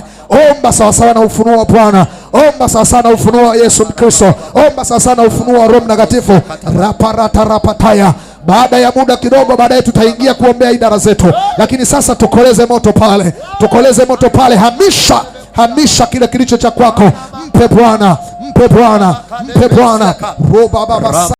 Omba sawasawa na ufunuo wa Bwana. Omba sawasawa na ufunuo wa Yesu Kristo. Omba sawasawa na ufunuo wa Roho Mtakatifu. Raparata rapataya. Baada ya muda kidogo baadaye tutaingia kuombea idara zetu, lakini sasa tukoleze moto pale, tukoleze moto pale. Hamisha, hamisha kile kilicho cha kwako. Mpe Bwana, mpe Bwana, mpe Bwana.